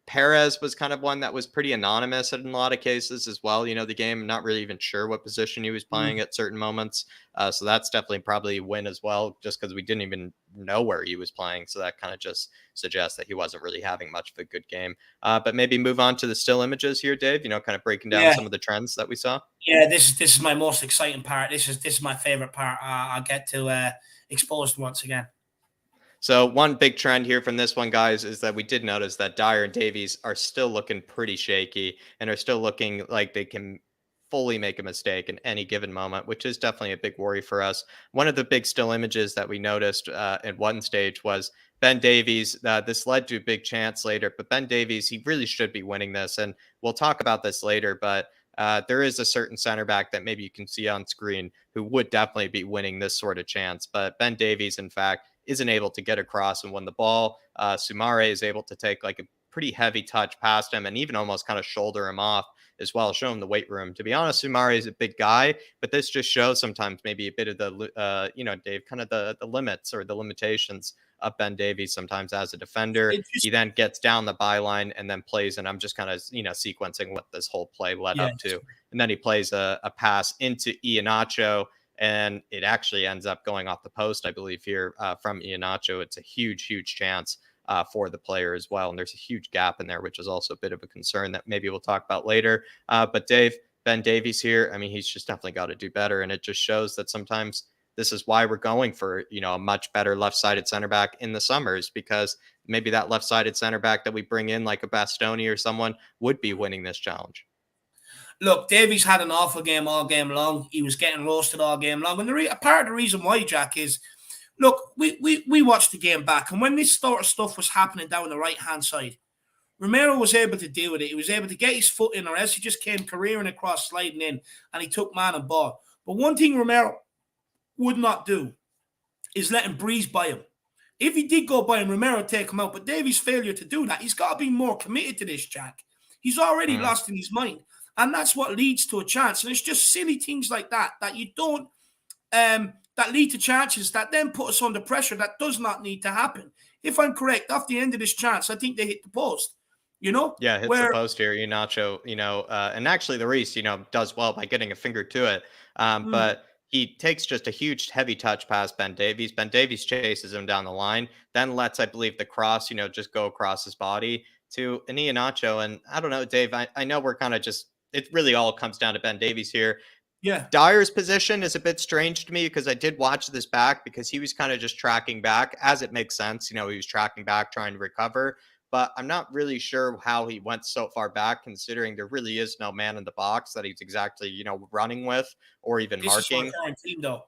Perez was kind of one that was pretty anonymous in a lot of cases as well. The game, not really even sure what position he was playing at certain moments. So that's definitely probably a win as well, just because we didn't even know where he was playing. So that kind of just suggests that he wasn't really having much of a good game. But maybe move on to the still images here, Dave, kind of breaking down some of the trends that we saw. Yeah, this is my most exciting part. This is my favorite part. I get to expose once again. So one big trend here from this one, guys, is that we did notice that Dyer and Davies are still looking pretty shaky and are still looking like they can fully make a mistake in any given moment, which is definitely a big worry for us. One of the big still images that we noticed at one stage was Ben Davies. This led to a big chance later, but Ben Davies, he really should be winning this. And we'll talk about this later, but there is a certain center back that maybe you can see on screen who would definitely be winning this sort of chance. But Ben Davies, in fact, isn't able to get across and win the ball. Sumare is able to take like a pretty heavy touch past him and even almost kind of shoulder him off as well, show him the weight room. To be honest, Sumare is a big guy, but this just shows sometimes maybe a bit of the, Dave, kind of the limits or the limitations of Ben Davies sometimes as a defender. He then gets down the byline and then plays, and I'm just kind of, sequencing what this whole play led up to. And then he plays a pass into Iheanacho, and it actually ends up going off the post, I believe, here from Iheanacho. It's a huge, huge chance for the player as well. And there's a huge gap in there, which is also a bit of a concern that maybe we'll talk about later. But Dave, Ben Davies here, I mean, he's just definitely got to do better. And it just shows that sometimes this is why we're going for, a much better left-sided center back in the summers, because maybe that left-sided center back that we bring in, like a Bastoni or someone, would be winning this challenge. Look, Davies had an awful game all game long. He was getting roasted all game long. And a part of the reason why, Jack, is, look, we watched the game back, and when this sort of stuff was happening down the right-hand side, Romero was able to deal with it. He was able to get his foot in, or else he just came careering across, sliding in, and he took man and ball. But one thing Romero would not do is let him breeze by him. If he did go by him, Romero would take him out. But Davies' failure to do that, he's got to be more committed to this, Jack. He's already lost in his mind. And that's what leads to a chance. And it's just silly things like that you don't, that lead to chances that then put us under pressure. That does not need to happen. If I'm correct, off the end of this chance, I think they hit the post. Yeah, hits the post here. Iheanacho, and actually the Reese, does well by getting a finger to it. But he takes just a huge heavy touch past Ben Davies. Ben Davies chases him down the line, then lets, I believe, the cross, just go across his body to an Iheanacho. And I don't know, Dave, I know we're kind of just, it really all comes down to Ben Davies here. Yeah. Dyer's position is a bit strange to me because I did watch this back because he was kind of just tracking back, as it makes sense. He was tracking back, trying to recover. But I'm not really sure how he went so far back, considering there really is no man in the box that he's exactly, running with or even marking. This is a recurring team, though.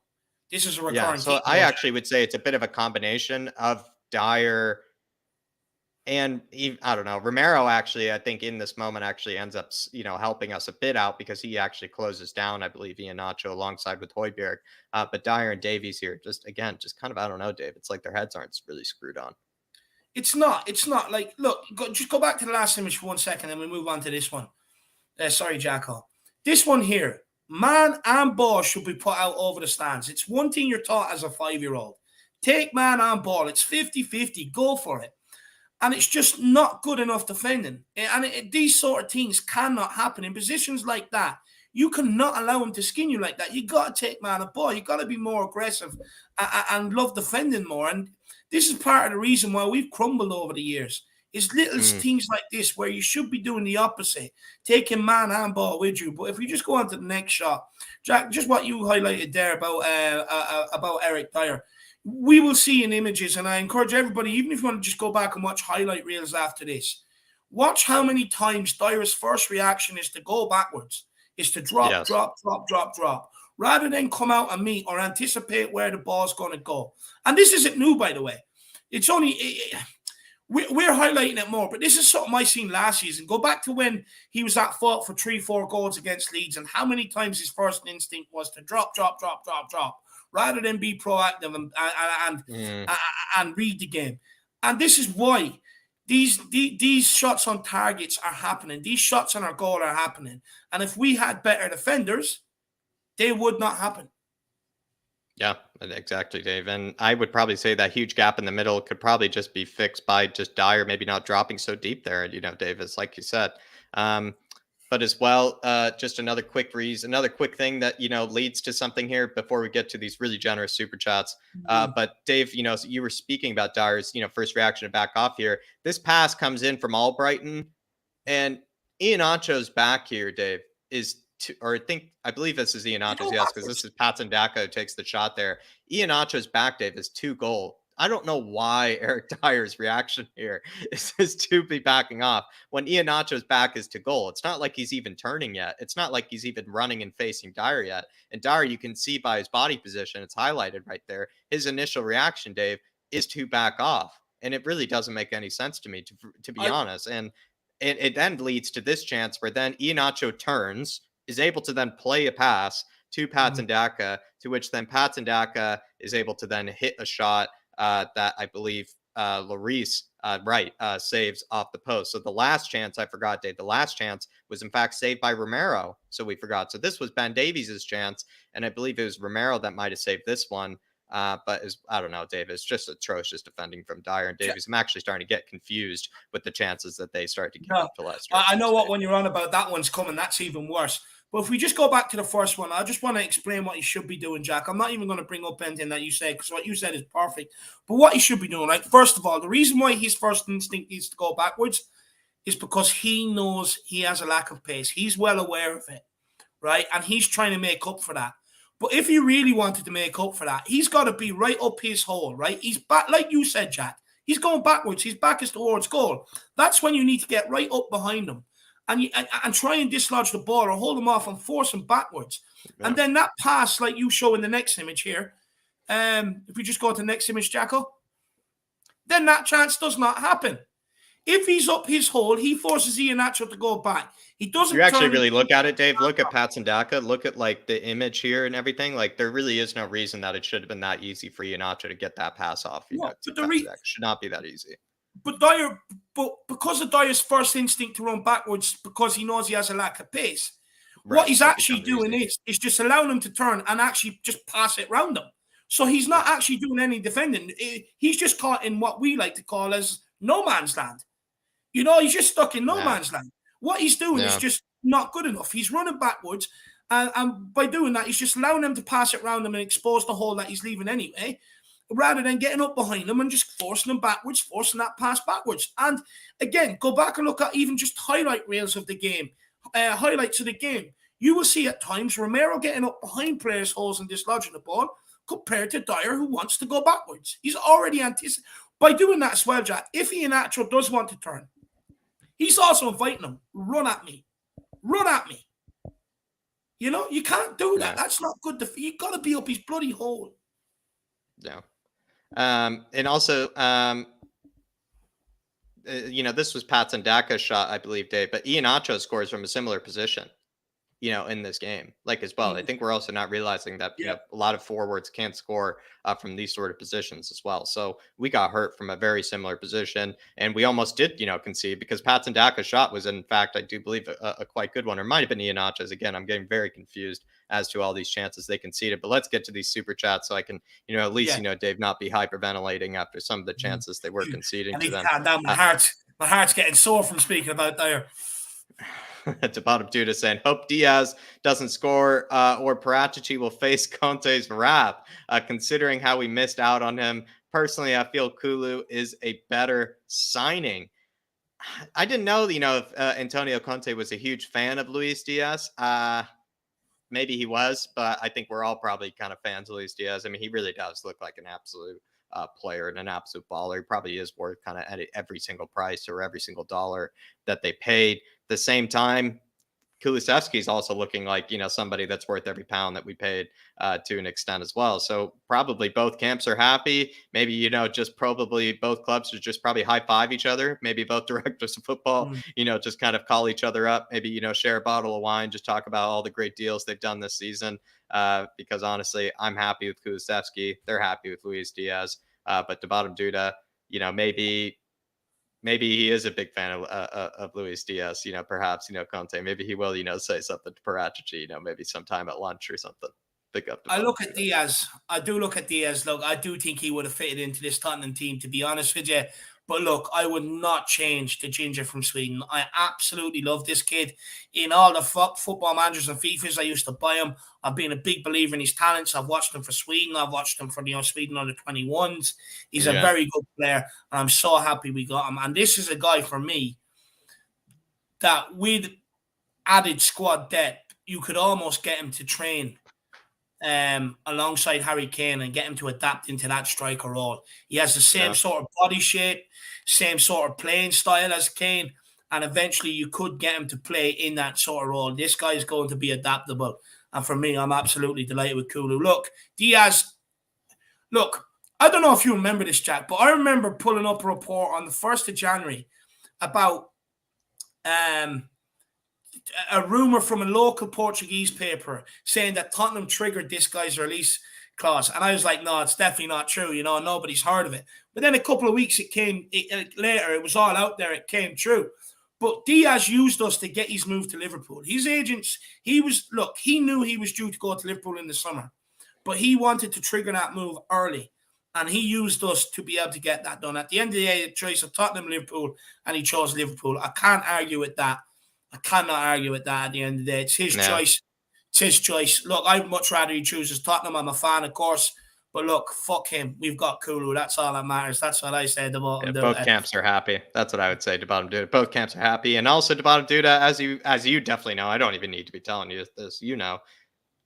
This is a recurring team. So I actually would say it's a bit of a combination of Dyer and I don't know, Romero actually, I think in this moment actually ends up, helping us a bit out because he actually closes down, I believe, Iheanacho alongside with Højbjerg. But Dyer and Davies here, just kind of, I don't know, Dave. It's like their heads aren't really screwed on. It's not. Like, look, just go back to the last image for 1 second and we move on to this one. Sorry, Jacko. This one here, man and ball should be put out over the stands. It's one thing you're taught as a 5-year-old. Take man and ball. It's 50-50. Go for it. And it's just not good enough defending. And these sort of things cannot happen. In positions like that, you cannot allow him to skin you like that. You got to take man and ball. You got to be more aggressive and love defending more. And this is part of the reason why we've crumbled over the years. It's little things like this where you should be doing the opposite, taking man and ball with you. But if you just go on to the next shot, Jack, just what you highlighted there about Eric Dyer, we will see in images, and I encourage everybody, even if you want to just go back and watch highlight reels after this, watch how many times Dyer's first reaction is to go backwards, is to drop, drop, rather than come out and meet or anticipate where the ball's going to go. And this isn't new, by the way. It's only... We're highlighting it more, but this is something I seen last season. Go back to when he was at fault for 3-4 goals against Leeds and how many times his first instinct was to drop, rather than be proactive and read the game. And this is why these shots on targets are happening. These shots on our goal are happening. And if we had better defenders, they would not happen. Yeah, exactly, Dave. And I would probably say that huge gap in the middle could probably just be fixed by just Dyer maybe not dropping so deep there, Davis, like you said. But as well, just another quick thing that, leads to something here before we get to these really generous super chats. But Dave, so you were speaking about Dyer's, first reaction to back off here. This pass comes in from Albrighton, and Iheanacho's back here, Dave, I believe this is Iheanacho's, yes, because this is Patsandaka who takes the shot there. Iheanacho's back, Dave, is 2-goal. I don't know why Eric Dyer's reaction here is to be backing off when Iheanacho's back is to goal. It's not like he's even turning yet. It's not like he's even running and facing Dyer yet. And Dyer, you can see by his body position, it's highlighted right there. His initial reaction, Dave, is to back off. And it really doesn't make any sense to me, to be honest. And it then leads to this chance where then Iheanacho turns, is able to then play a pass to Patson Daka, to which then Patson Daka is able to then hit a shot that I believe Lloris saves off the post. So the last chance, I forgot, Dave, the last chance was in fact saved by Romero. So we forgot. So this was Ben Davies' chance, and I believe it was Romero that might have saved this one. But I don't know, Dave, it's just atrocious defending from Dyer and Davies. I'm actually starting to get confused with the chances that they start to give up to Leicester. I know what when you're on about that one's coming, that's even worse. But if we just go back to the first one, I just want to explain what he should be doing, Jack. I'm not even going to bring up anything that you said because what you said is perfect. But what he should be doing, right? First of all, the reason why his first instinct is to go backwards is because he knows he has a lack of pace. He's well aware of it, right? And he's trying to make up for that. But if he really wanted to make up for that, he's got to be right up his hole, right? He's back, like you said, Jack. He's going backwards. His back is towards goal. That's when you need to get right up behind him and try and dislodge the ball or hold him off and force him backwards. Yeah. And then that pass, like you show in the next image here, if we just go to the next image, Jacko, then that chance does not happen. If he's up his hole, he forces Iheanacho to go back. He doesn't. You actually really look at it, Dave. Look at Patson Daka. Look at like the image here and everything. Like there really is no reason that it should have been that easy for Iheanacho to get that pass off. But should not be that easy. But because of Dyer's first instinct to run backwards, because he knows he has a lack of pace, what he's actually doing is just allowing him to turn and actually just pass it round him. So he's not actually doing any defending. He's just caught in what we like to call as no man's land. You know, he's just stuck in no man's land. What he's doing is just not good enough. He's running backwards, and by doing that, he's just allowing them to pass it around him and expose the hole that he's leaving anyway, rather than getting up behind them and just forcing them backwards, forcing that pass backwards. And again, go back and look at even just highlight reels of the game, highlights of the game. You will see at times Romero getting up behind players' holes and dislodging the ball compared to Dyer, who wants to go backwards. He's already anticipated. By doing that as well, Jack, if Iheanacho does want to turn, he's also inviting them, run at me. Run at me. You know, you can't do that. That's not good. You've got to be up his bloody hole. Yeah. And also, you know, this was Patson Daka's shot, I believe, Dave, but Iheanacho scores from a similar position, you know, in this game, like as well. I think we're also not realizing that you know, a lot of forwards can't score from these sort of positions as well. So we got hurt from a very similar position, and we almost did, you know, concede because Patson Daka's shot was, in fact, I do believe a quite good one, or might have been Iheanacho's. Again, I'm getting very confused as to all these chances they conceded. But let's get to these super chats so I can, you know, at least, you know, Dave, not be hyperventilating after some of the chances they were conceding to them. Down my heart's getting sore from speaking about there. To bottom Duda saying, hope Diaz doesn't score or Paratici will face Conte's wrath, considering how we missed out on him. Personally, I feel Kulu is a better signing. I didn't know, you know, if Antonio Conte was a huge fan of Luis Diaz. Maybe he was, but I think we're all probably kind of fans of Luis Diaz. I mean, he really does look like an absolute player and an absolute baller. He probably is worth kind of every single price or every single dollar that they paid. The same time, Kulusevski is also looking like, you know, somebody that's worth every pound that we paid to an extent as well. So probably both camps are happy. Maybe, you know, just probably both clubs should just probably high five each other. Maybe both directors of football, you know, just kind of call each other up. Maybe, you know, share a bottle of wine, just talk about all the great deals they've done this season. Because honestly, I'm happy with Kulusevski. They're happy with Luis Diaz. But to bottom Duda, you know, maybe he is a big fan of Luis Diaz, you know, perhaps, you know, Conte, maybe he will, you know, say something to Paratici, you know, maybe sometime at lunch or something. I look at Diaz. I do look at Diaz. Look, I do think he would have fitted into this Tottenham team, to be honest with you. But look, I would not change the ginger from Sweden. I absolutely love this kid. In all the football managers and FIFAs, I used to buy him. I've been a big believer in his talents. I've watched him for Sweden. I've watched him for, you know, Sweden under 21s. He's a very good player, and I'm so happy we got him. And this is a guy for me that with added squad depth, you could almost get him to train alongside Harry Kane and get him to adapt into that striker role. He has the same sort of body shape, same sort of playing style as Kane, and eventually you could get him to play in that sort of role. This guy is going to be adaptable, and for me, I'm absolutely delighted with Kulu. Look, Diaz, look, I don't know if you remember this, Jack, but I remember pulling up a report on the 1st of January about a rumor from a local Portuguese paper saying that Tottenham triggered this guy's release clause. And I was like, no, it's definitely not true. You know, nobody's heard of it. But then a couple of weeks later, it was all out there. It came true. But Diaz used us to get his move to Liverpool. His agents, he knew he was due to go to Liverpool in the summer, but he wanted to trigger that move early. And he used us to be able to get that done. At the end of the day, a choice of Tottenham, Liverpool, and he chose Liverpool. I can't argue with that. I cannot argue with that at the end of the day. It's his choice. It's his choice. Look, I'd much rather he chooses Tottenham. I'm a fan, of course. But look, fuck him. We've got Kulu. That's all that matters. That's what I say to Bottom Duda. Both camps are happy. That's what I would say to Bottom Duda. Both camps are happy. And also to Bottom Duda, as you definitely know, I don't even need to be telling you this, you know,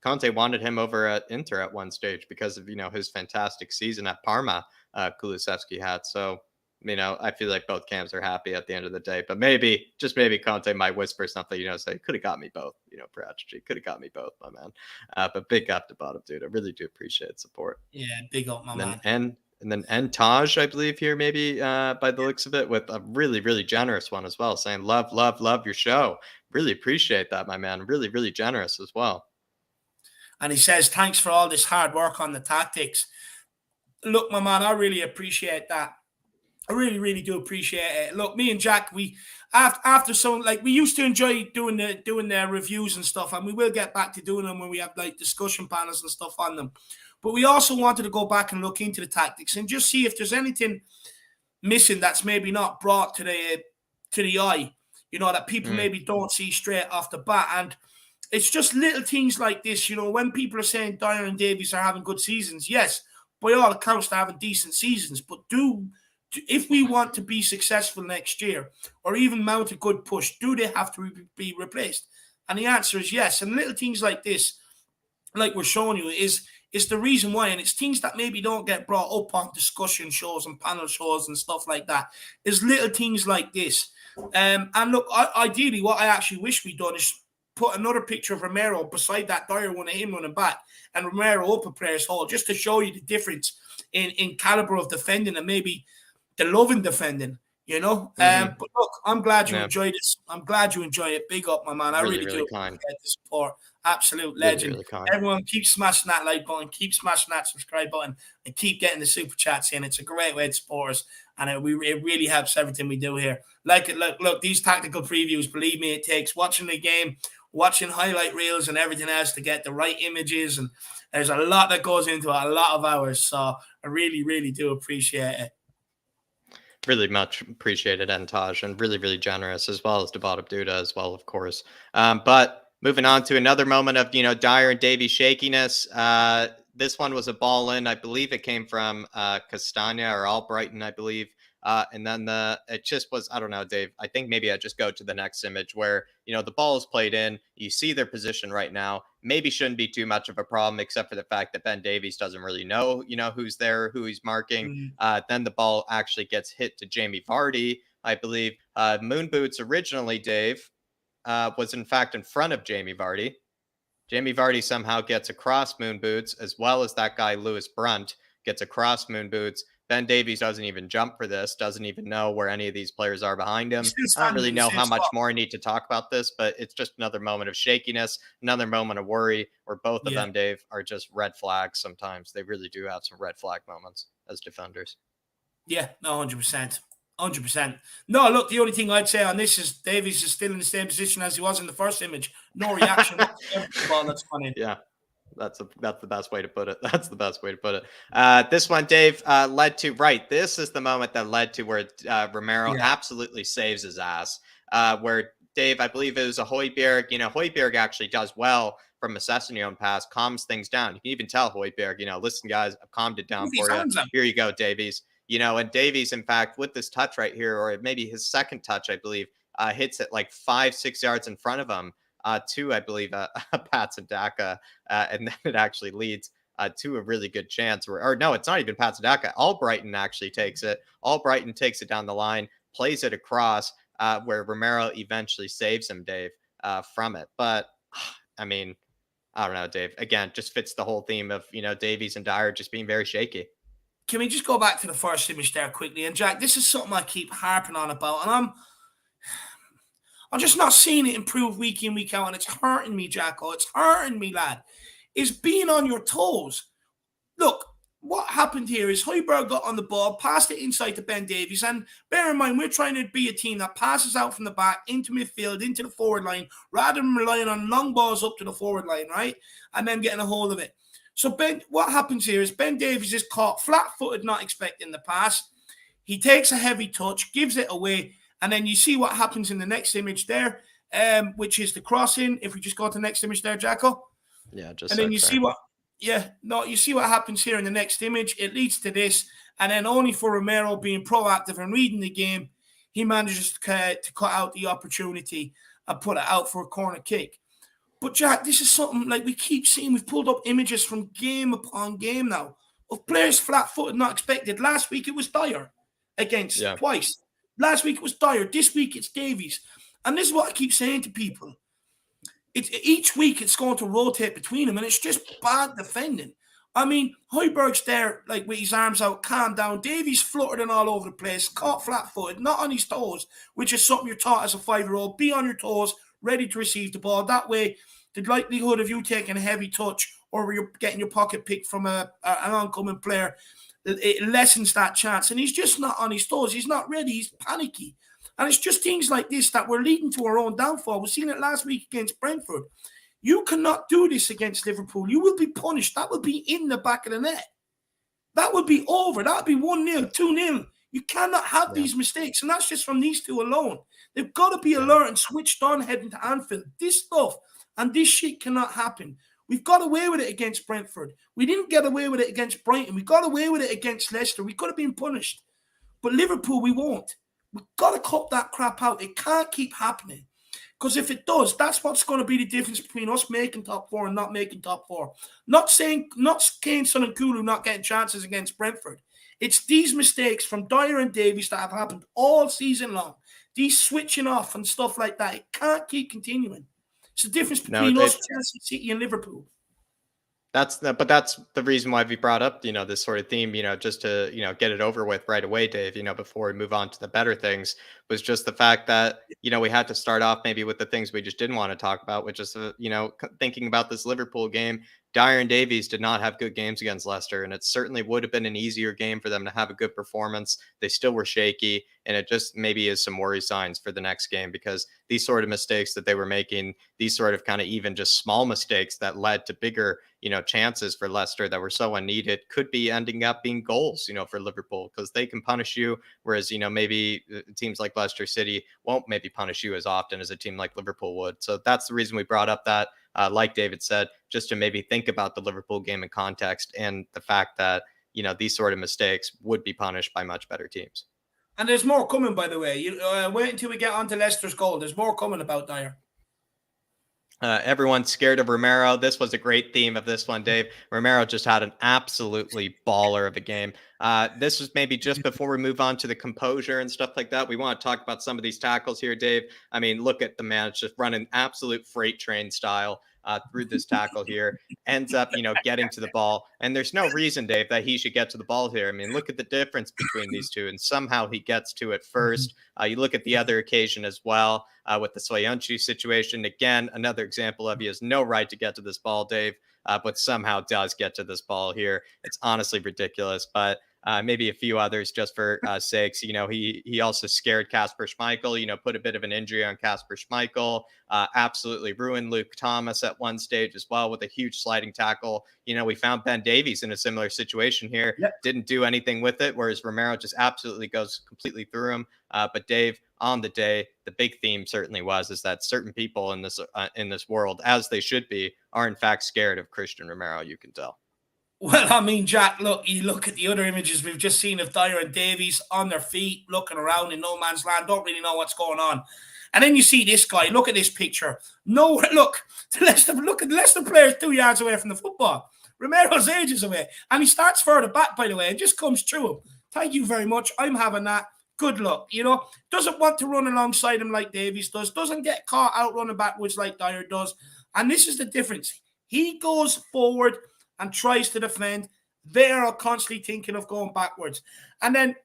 Conte wanted him over at Inter at one stage because of, you know, his fantastic season at Parma, Kulusevski had. So, you know, I feel like both camps are happy at the end of the day. But maybe, just maybe Conte might whisper something, you know, say, could have got me both, you know, Prachi, could have got me both, my man. But big up to Bottom Dude. I really do appreciate support. Yeah, big up, my man. And then Taj, I believe here, maybe by the looks of it, with a really, really generous one as well, saying, love your show. Really appreciate that, my man. Really, really generous as well. And he says, thanks for all this hard work on the tactics. Look, my man, I really appreciate that. I really, really do appreciate it. Look, me and Jack, we after some, like, we used to enjoy doing the reviews and stuff, and we will get back to doing them when we have like discussion panels and stuff on them. But we also wanted to go back and look into the tactics and just see if there's anything missing that's maybe not brought to the eye, you know, that people maybe don't see straight off the bat. And it's just little things like this, you know, when people are saying Dyer and Davies are having good seasons, yes, by all accounts, they're having decent seasons. But if we want to be successful next year or even mount a good push, do they have to be replaced? And the answer is yes. And little things like this, like we're showing you, is the reason why. And it's things that maybe don't get brought up on discussion shows and panel shows and stuff like that. Is little things like this. And look, ideally, what I actually wish we'd done is put another picture of Romero beside that Dyer one of him running back and Romero up a player's hall, just to show you the difference in caliber of defending and maybe the love in defending, you know. But look, I'm glad you enjoyed this. I'm glad you enjoy it. Big up, my man. I really do appreciate the support. Absolute legend. Really everyone, keep smashing that like button, keep smashing that subscribe button, and keep getting the super chats in. It's a great way to support us, and it really helps everything we do here. Look, these tactical previews, believe me, it takes watching the game, watching highlight reels and everything else to get the right images, and there's a lot that goes into it, a lot of hours. So I really, really do appreciate it. Really much appreciated, Taj, and really, really generous, as well as to Bottom Duda as well, of course. But moving on to another moment of, you know, Dyer and Davies shakiness. This one was a ball in. I believe it came from Castagna or Albrighton, I believe. And then it just was, I don't know, Dave. I think maybe I just go to the next image where, you know, the ball is played in. You see their position right now. Maybe shouldn't be too much of a problem, except for the fact that Ben Davies doesn't really know, you know, who's there, who he's marking. Then the ball actually gets hit to Jamie Vardy, I believe. Moon Boots originally, Dave, was in fact in front of Jamie Vardy. Jamie Vardy somehow gets across Moon Boots, as well as that guy, Lewis Brunt, gets across Moon Boots. Ben Davies doesn't even jump for this, doesn't even know where any of these players are behind him. I don't really know how much more I need to talk about this, but it's just another moment of shakiness, another moment of worry, where both of them, Dave, are just red flags sometimes. They really do have some red flag moments as defenders. Yeah, no, 100%. 100%. No, look, the only thing I'd say on this is Davies is still in the same position as he was in the first image. No reaction. Ball that's funny. Yeah. That's the best way to put it. That's the best way to put it. This one, Dave, led to, right, this is the moment that led to where Romero absolutely saves his ass. Where, Dave, I believe it was a Højbjerg. You know, Højbjerg actually does well from assessing your own pass, calms things down. You can even tell Højbjerg, you know, listen, guys, I've calmed it down for you. Here you go, Davies. You know, and Davies, in fact, with this touch right here, or maybe his second touch, I believe, hits it like 5-6 yards in front of him. To, I believe, Patsadaka, and then it actually leads to a really good chance. Or no, it's not even Patsadaka. Albrighton actually takes it. Albrighton takes it down the line, plays it across, where Romero eventually saves him, Dave, from it. But, I mean, I don't know, Dave. Again, just fits the whole theme of, you know, Davies and Dyer just being very shaky. Can we just go back to the first image there quickly? And Jack, this is something I keep harping on about, and I'm just not seeing it improve week in, week out, and it's hurting me, Jacko. It's hurting me, lad. Is being on your toes. Look, what happened here is Højbjerg got on the ball, passed it inside to Ben Davies, and bear in mind, we're trying to be a team that passes out from the back into midfield, into the forward line, rather than relying on long balls up to the forward line, right? And then getting a hold of it. So what happens here is Ben Davies is caught flat-footed, not expecting the pass. He takes a heavy touch, gives it away, and then you see what happens in the next image there, which is the crossing. If we just go to the next image there, Jacko. Yeah, just and then you see what. Yeah, no, you see what happens here in the next image. It leads to this, and then only for Romero being proactive and reading the game, he manages to cut out the opportunity and put it out for a corner kick. But Jack, this is something like we keep seeing. We've pulled up images from game upon game now of players flat-footed, not expected. Last week it was Dyer against twice. Last week it was Dyer. This week it's Davies. And this is what I keep saying to people. Each week it's going to rotate between them, and it's just bad defending. I mean, Højbjerg's there, like with his arms out, calm down. Davies fluttering all over the place, caught flat-footed, not on his toes, which is something you're taught as a 5-year-old. Be on your toes, ready to receive the ball. That way, the likelihood of you taking a heavy touch or you're getting your pocket picked from an oncoming player, it lessens that chance. And he's just not on his toes. He's not ready. He's panicky. And it's just things like this that we're leading to our own downfall. We've seen it last week against Brentford. You cannot do this against Liverpool. You will be punished. That will be in the back of the net. That would be over. That would be 1-0, 2-0. You cannot have these mistakes. And that's just from these two alone. They've got to be alert and switched on heading to Anfield. This stuff and this shit cannot happen. We've got away with it against Brentford. We didn't get away with it against Brighton. We got away with it against Leicester. We could have been punished. But Liverpool, we won't. We've got to cut that crap out. It can't keep happening. Because if it does, that's what's going to be the difference between us making top four and not making top four. Not Kane, Son and Kulu not getting chances against Brentford. It's these mistakes from Dyer and Davies that have happened all season long. These switching off and stuff like that. It can't keep continuing. It's the difference between us, Chelsea, City, and Liverpool. That's the reason why we brought up, this sort of theme, just to, get it over with right away, Dave, before we move on to the better things, was just the fact that, we had to start off maybe with the things we just didn't want to talk about, which is, thinking about this Liverpool game. Dyer and Davies did not have good games against Leicester, and it certainly would have been an easier game for them to have a good performance. They still were shaky, and it just maybe is some worry signs for the next game, because these sort of mistakes that they were making, these sort of kind of even just small mistakes that led to bigger, chances for Leicester that were so unneeded could be ending up being goals, for Liverpool, because they can punish you. Whereas, maybe teams like Leicester City won't maybe punish you as often as a team like Liverpool would. So that's the reason we brought up that, like David said, just to maybe think about the Liverpool game in context and the fact that, these sort of mistakes would be punished by much better teams. And there's more coming, by the way. Wait until we get on to Leicester's goal. There's more coming about Dyer. Everyone's scared of Romero. This was a great theme of this one, Dave. Romero just had an absolutely baller of a game. This was maybe just before we move on to the composure and stuff like that. We want to talk about some of these tackles here, Dave. I mean, look at the man. It's just running absolute freight train style through this tackle here. Ends up, getting to the ball. And there's no reason, Dave, that he should get to the ball here. I mean, look at the difference between these two. And somehow he gets to it first. You look at the other occasion as well with the Soyuncu situation. Again, another example of he has no right to get to this ball, Dave, but somehow does get to this ball here. It's honestly ridiculous. But maybe a few others just for sakes. He also scared Kasper Schmeichel, put a bit of an injury on Kasper Schmeichel, absolutely ruined Luke Thomas at one stage as well with a huge sliding tackle. We found Ben Davies in a similar situation here, didn't do anything with it, whereas Romero just absolutely goes completely through him. But Dave, on the day, the big theme certainly is that certain people in this world, as they should be, are in fact scared of Christian Romero, you can tell. Well, I mean, Jack, you look at the other images we've just seen of Dyer and Davies on their feet, looking around in no man's land, don't really know what's going on. And then you see this guy, look at this picture. Look at Leicester players 2 yards away from the football. Romero's ages away. And he starts further back, by the way, and just comes through him. Thank you very much. I'm having that. Good luck. Doesn't want to run alongside him like Davies does. Doesn't get caught out running backwards like Dyer does. And this is the difference. He goes forward and tries to defend. They are constantly thinking of going backwards. And then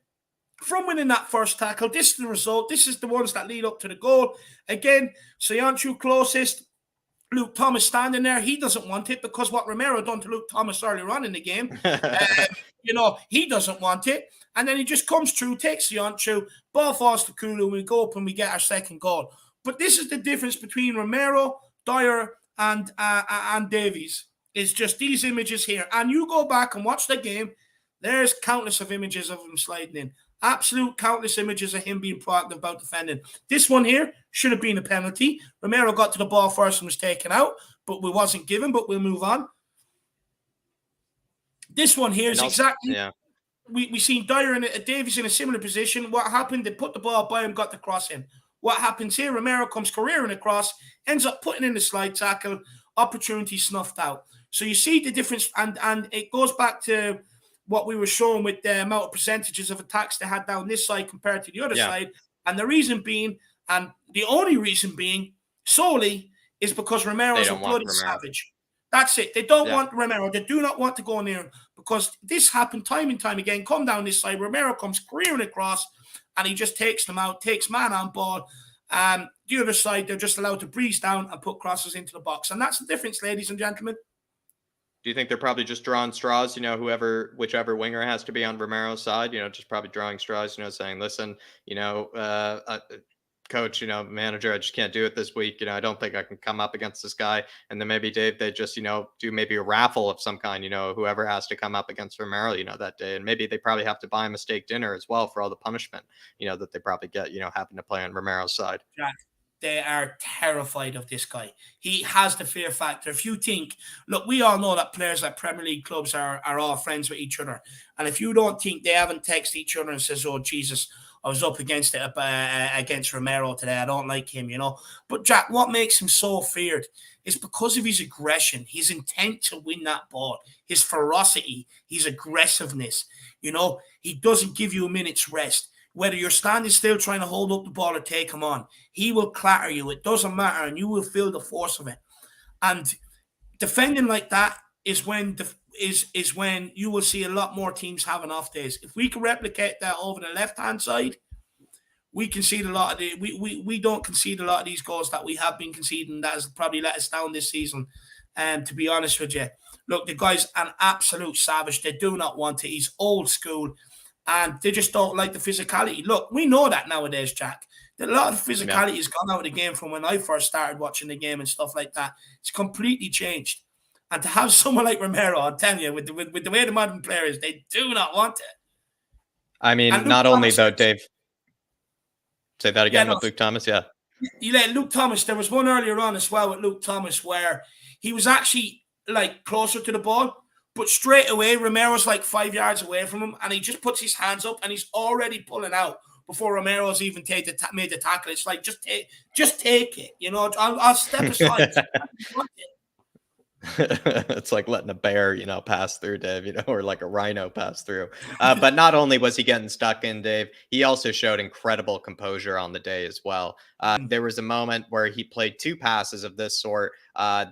from winning that first tackle. This is the result. This is the ones that lead up to the goal. Again, Soyuncu closest. Luke Thomas standing there. He doesn't want it because what Romero done to Luke Thomas earlier on in the game. He doesn't want it. And then he just comes through, takes Soyuncu, ball falls to Kulu, we go up and we get our second goal. But this is the difference between Romero, Dyer, and Davies. It's just these images here. And you go back and watch the game, there's countless of images of him sliding in. Absolute countless images of him being proactive about defending. This one here should have been a penalty. Romero got to the ball first and was taken out, but we wasn't given, but we'll move on. This one here is exactly... Yeah. We seen Dyer and Davies in a similar position. What happened? They put the ball by him, got the cross in. What happens here? Romero comes careering across, ends up putting in the slide tackle, opportunity snuffed out. So you see the difference, and it goes back to what we were showing with the amount of percentages of attacks they had down this side compared to the other side. And the reason being, and the only reason being, solely, is because Romero's a bloody savage. That's it. They don't want Romero. They do not want to go near him because this happened time and time again. Come down this side. Romero comes careering across and he just takes them out, takes man on ball. The other side, they're just allowed to breeze down and put crosses into the box. And that's the difference, ladies and gentlemen. Do you think they're probably just drawing straws, whichever winger has to be on Romero's side, just probably drawing straws, saying, listen, coach, manager, I just can't do it this week. I don't think I can come up against this guy. And then maybe Dave, they just, do maybe a raffle of some kind, whoever has to come up against Romero, that day. And maybe they probably have to buy him a steak dinner as well for all the punishment, that they probably get, having to play on Romero's side. Jack, they are terrified of this guy. He has the fear factor. If you think, look, we all know that players at Premier League clubs are all friends with each other. And if you don't think they haven't texted each other and says, oh, Jesus, I was up against it against Romero today. I don't like him, But Jack, what makes him so feared is because of his aggression, his intent to win that ball, his ferocity, his aggressiveness. He doesn't give you a minute's rest. Whether you're standing still trying to hold up the ball or take him on, he will clatter you. It doesn't matter, and you will feel the force of it. And defending like that is when when you will see a lot more teams having off days. If we can replicate that over the left-hand side, we concede a lot of we don't concede a lot of these goals that we have been conceding. That has probably let us down this season. And to be honest with you, look, the guy's an absolute savage. They do not want it. He's old school. And they just don't like the physicality. Look, we know that nowadays, Jack. A lot of physicality has gone out of the game from when I first started watching the game and stuff like that. It's completely changed. And to have someone like Romero, I'm telling you, with the way the modern player is, they do not want it. I mean, not only though, Dave. Say that again with Luke Thomas, Luke Thomas, there was one earlier on as well with Luke Thomas where he was actually like closer to the ball. But straight away, Romero's like 5 yards away from him, and he just puts his hands up, and he's already pulling out before Romero's even made the tackle. It's like, just take it. I'll step aside. It's like letting a bear, pass through, Dave, or like a rhino pass through. But not only was he getting stuck in, Dave, he also showed incredible composure on the day as well. There was a moment where he played two passes of this sort.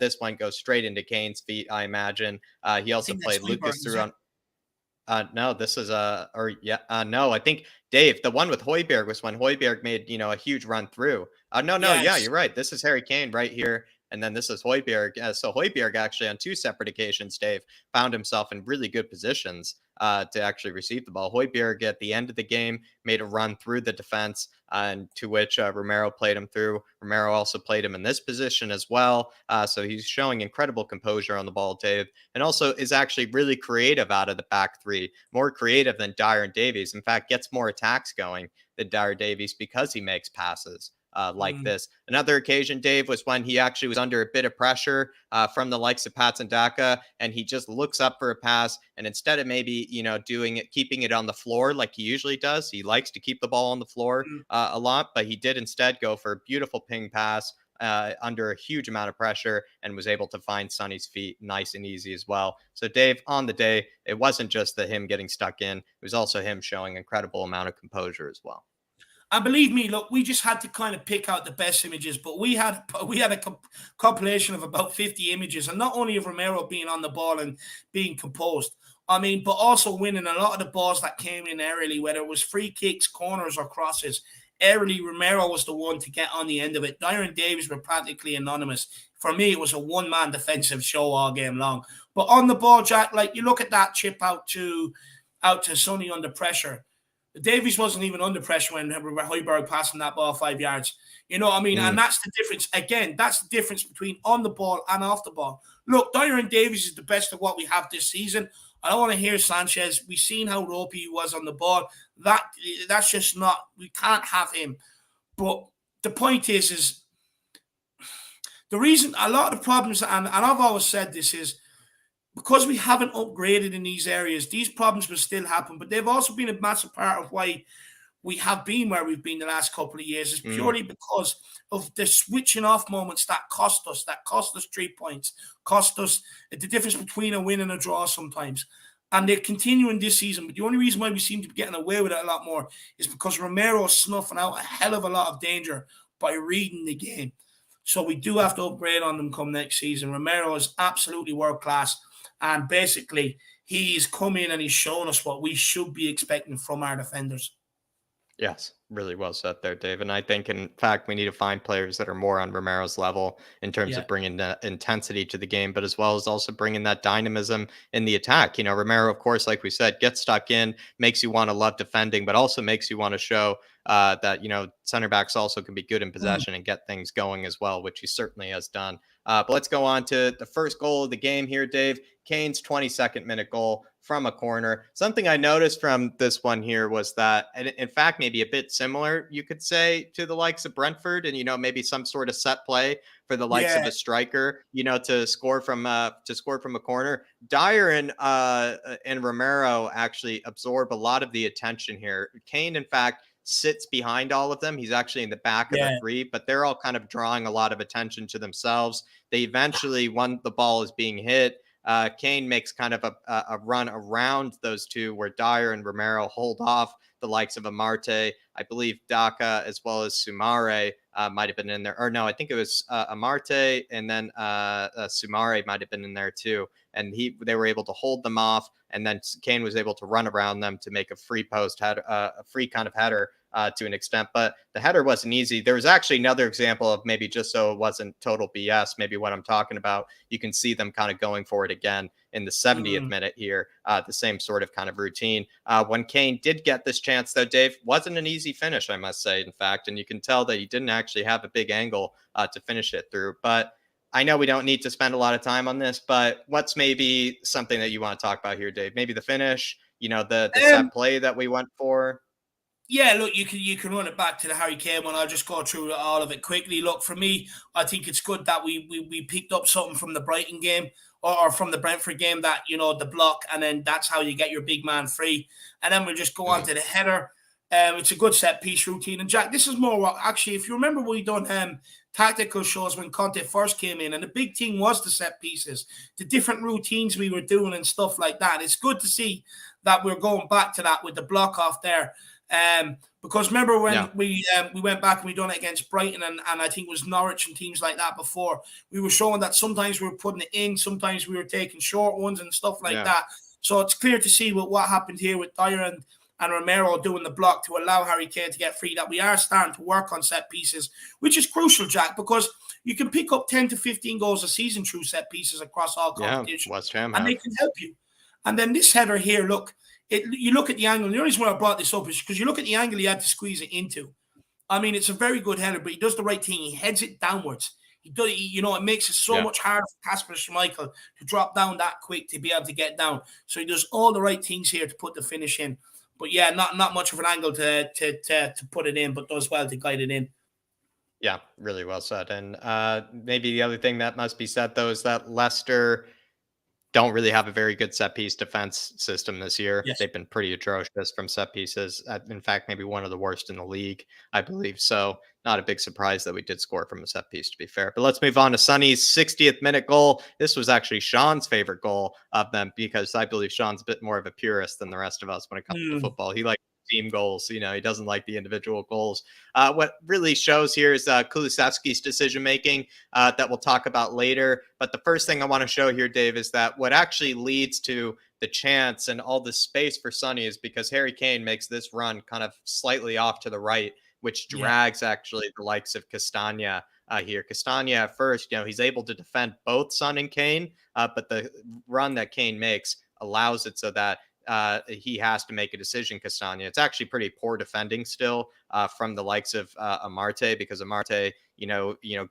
This one goes straight into Kane's feet, I imagine. He also played Lucas through on. No, this is no, I think Dave, the one with Højbjerg was when Højbjerg made, a huge run through. You're right. This is Harry Kane right here. And then this is Højbjerg. So Højbjerg actually on two separate occasions, Dave, found himself in really good positions to actually receive the ball. Højbjerg at the end of the game made a run through the defense, and to which Romero played him through. Romero also played him in this position as well. So he's showing incredible composure on the ball, Dave, and also is actually really creative out of the back three, more creative than Dyer and Davies. In fact, gets more attacks going than Dyer Davies because he makes passes like this. Another occasion, Dave, was when he actually was under a bit of pressure from the likes of Patson Daka, and he just looks up for a pass, and instead of maybe, keeping it on the floor like he usually does, he likes to keep the ball on the floor a lot, but he did instead go for a beautiful ping pass under a huge amount of pressure and was able to find Sonny's feet nice and easy as well. So Dave, on the day, it wasn't just him getting stuck in, it was also him showing incredible amount of composure as well. And believe me, look, we just had to kind of pick out the best images, but we had a compilation of about 50 images, and not only of Romero being on the ball and being composed, I mean, but also winning a lot of the balls that came in early, whether it was free kicks, corners, or crosses. Early, Romero was the one to get on the end of it. Dyer and Davies were practically anonymous. For me, it was a one-man defensive show all game long. But on the ball, Jack, like you look at that chip out to Sonny under pressure. Davies wasn't even under pressure when Højbjerg passing that ball 5 yards. You know what I mean? And that's the difference. Again, that's the difference between on the ball and off the ball. Look, Dyer and Davies is the best of what we have this season. I don't want to hear Sanchez. We've seen how ropey he was on the ball. That's just not, we can't have him. But the point is the reason, a lot of the problems, and I've always said this, is because we haven't upgraded in these areas, these problems will still happen. But they've also been a massive part of why we have been where we've been the last couple of years, is purely because of the switching off moments that cost us 3 points, cost us the difference between a win and a draw sometimes. And they're continuing this season. But the only reason why we seem to be getting away with it a lot more is because Romero is snuffing out a hell of a lot of danger by reading the game. So we do have to upgrade on them come next season. Romero is absolutely world class. And basically, he's come in and he's shown us what we should be expecting from our defenders. Yes, really well said there, Dave. And I think, in fact, we need to find players that are more on Romero's level in terms of bringing the intensity to the game, but as well as also bringing that dynamism in the attack. You know, Romero, of course, like we said, gets stuck in, makes you want to love defending, but also makes you want to show that, you know, center backs also can be good in possession and get things going as well, which he certainly has done. But let's go on to the first goal of the game here, Dave. Kane's 22nd minute goal from a corner. Something I noticed from this one here was that, and in fact, maybe a bit similar, you could say, to the likes of Brentford, and, you know, maybe some sort of set play for the likes of a striker, you know, to score from a corner. Dyer and Romero actually absorb a lot of the attention here. Kane, in fact, sits behind all of them. He's actually in the back of the three, but they're all kind of drawing a lot of attention to themselves. They eventually, when the ball is being hit, Kane makes kind of a run around those two, where Dyer and Romero hold off the likes of Amarte. I believe Daka as well as Sumare might have been in there. Or no, I think it was Amarte, and then Sumare might have been in there too. And they were able to hold them off, and then Kane was able to run around them to make a free post header, a free kind of header to an extent. But the header wasn't easy. There was actually another example of, maybe just so it wasn't total BS, maybe what I'm talking about. You can see them kind of going for it again in the 70th minute here, the same sort of kind of routine. When Kane did get this chance, though, Dave, wasn't an easy finish, I must say, in fact. And you can tell that he didn't actually have a big angle to finish it through. But I know we don't need to spend a lot of time on this, but what's maybe something that you want to talk about here, Dave? Maybe the finish, you know, the set play that we went for. Yeah, look, you can run it back to the Harry Kane one. I'll just go through all of it quickly. Look, for me, I think it's good that we picked up something from the Brighton game or from the Brentford game, that, you know, the block, and then that's how you get your big man free. And then we'll just go on to the header. It's a good set piece routine. And Jack, this is more what, actually, if you remember, we done tactical shows when Conte first came in, and the big thing was the set pieces, the different routines we were doing and stuff like that. It's good to see that we're going back to that with the block off there. Because remember when we went back and we done it against Brighton and I think it was Norwich and teams like that before, we were showing that sometimes we were putting it in, sometimes we were taking short ones and stuff like that. So it's clear to see what happened here with Dyer and Romero doing the block to allow Harry Kane to get free, that we are starting to work on set pieces, which is crucial, Jack, because you can pick up 10 to 15 goals a season through set pieces across all competitions, West Ham and they can help you. And then this header here, look, you look at the angle. The only reason why I brought this up is because you look at the angle he had to squeeze it into. I mean, it's a very good header, but he does the right thing. He heads it downwards. It makes it so much harder for Kasper Schmeichel to drop down that quick to be able to get down. So he does all the right things here to put the finish in. But yeah, not much of an angle to put it in, but does well to guide it in. Yeah, really well said. And maybe the other thing that must be said, though, is that Leicester don't really have a very good set piece defense system this year. Yes. They've been pretty atrocious from set pieces. In fact, maybe one of the worst in the league, I believe. So not a big surprise that we did score from a set piece, to be fair. But let's move on to Sonny's 60th minute goal. This was actually Sean's favorite goal of them, because I believe Sean's a bit more of a purist than the rest of us when it comes to football. He likes team goals. You know, he doesn't like the individual goals. What really shows here is Kulusevski's decision making that we'll talk about later. But the first thing I want to show here, Dave, is that what actually leads to the chance and all the space for Sonny is because Harry Kane makes this run kind of slightly off to the right, which Yeah. drags actually the likes of Castagna here. Castagna at first, he's able to defend both Son and Kane, but the run that Kane makes allows it so that he has to make a decision, Castagna. It's actually pretty poor defending still from the likes of Amarte, because Amarte,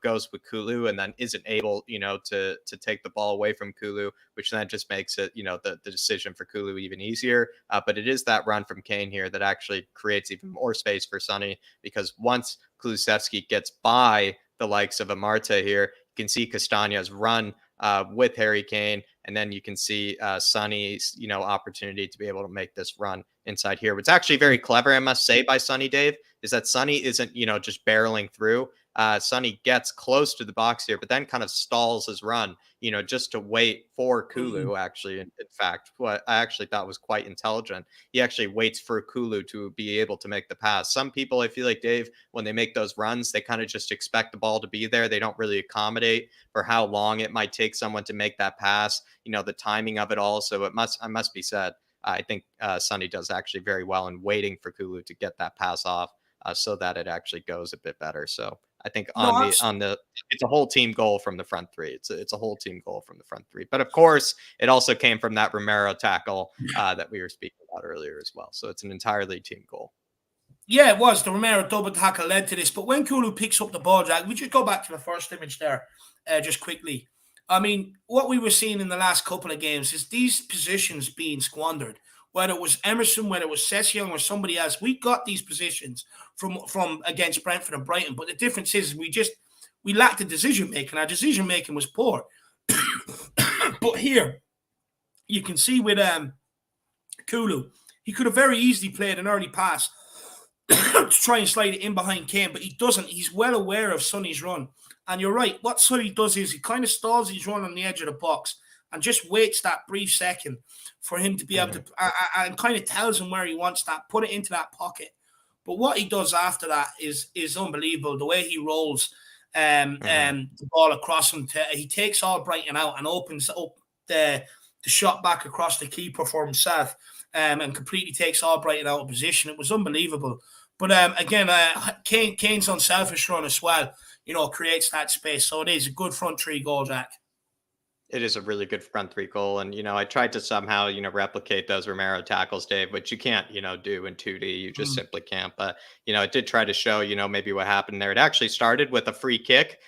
goes with Kulu and then isn't able, to take the ball away from Kulu, which then just makes it, the decision for Kulu even easier. But it is that run from Kane here that actually creates even more space for Sonny, because once Kulusevski gets by the likes of Amarte here, you can see Castagna's run with Harry Kane, and then you can see Sonny's, opportunity to be able to make this run inside here. What's actually very clever, I must say, by Sonny, Dave, is that Sonny isn't, just barreling through. Sonny gets close to the box here, but then kind of stalls his run, just to wait for Kulu, actually. In fact, what I actually thought was quite intelligent. He actually waits for Kulu to be able to make the pass. Some people, I feel like, Dave, when they make those runs, they kind of just expect the ball to be there. They don't really accommodate for how long it might take someone to make that pass, the timing of it all. So I must be said, I think Sonny does actually very well in waiting for Kulu to get that pass off so that it actually goes a bit better. So I think it's a whole team goal from the front three. It's a whole team goal from the front three. But of course, it also came from that Romero tackle that we were speaking about earlier as well. So it's an entirely team goal. Yeah, it was. The Romero double tackle led to this. But when Kulu picks up the ball, Jack, we just go back to the first image there just quickly. I mean, what we were seeing in the last couple of games is these positions being squandered. Whether it was Emerson, whether it was Session or somebody else, we got these positions from against Brentford and Brighton. But the difference is we lacked the decision making. Our decision making was poor. But here, you can see with Kulu, he could have very easily played an early pass to try and slide it in behind Kane, but he doesn't. He's well aware of Sonny's run. And you're right. What Sonny does is he kind of stalls his run on the edge of the box and just waits that brief second for him to be able to, and kind of tells him where he wants that, put it into that pocket. But what he does after that is unbelievable. The way he rolls the ball across him, he takes Albrighton out and opens up the shot back across the keeper for himself, and completely takes Albrighton out of position. It was unbelievable. But again, Kane's unselfish run as well, creates that space. So it is a good front three goal, Jack. It is a really good front three goal. And, I tried to somehow, replicate those Romero tackles, Dave, which you can't, do in 2D. You just simply can't. But, it did try to show, maybe what happened there. It actually started with a free kick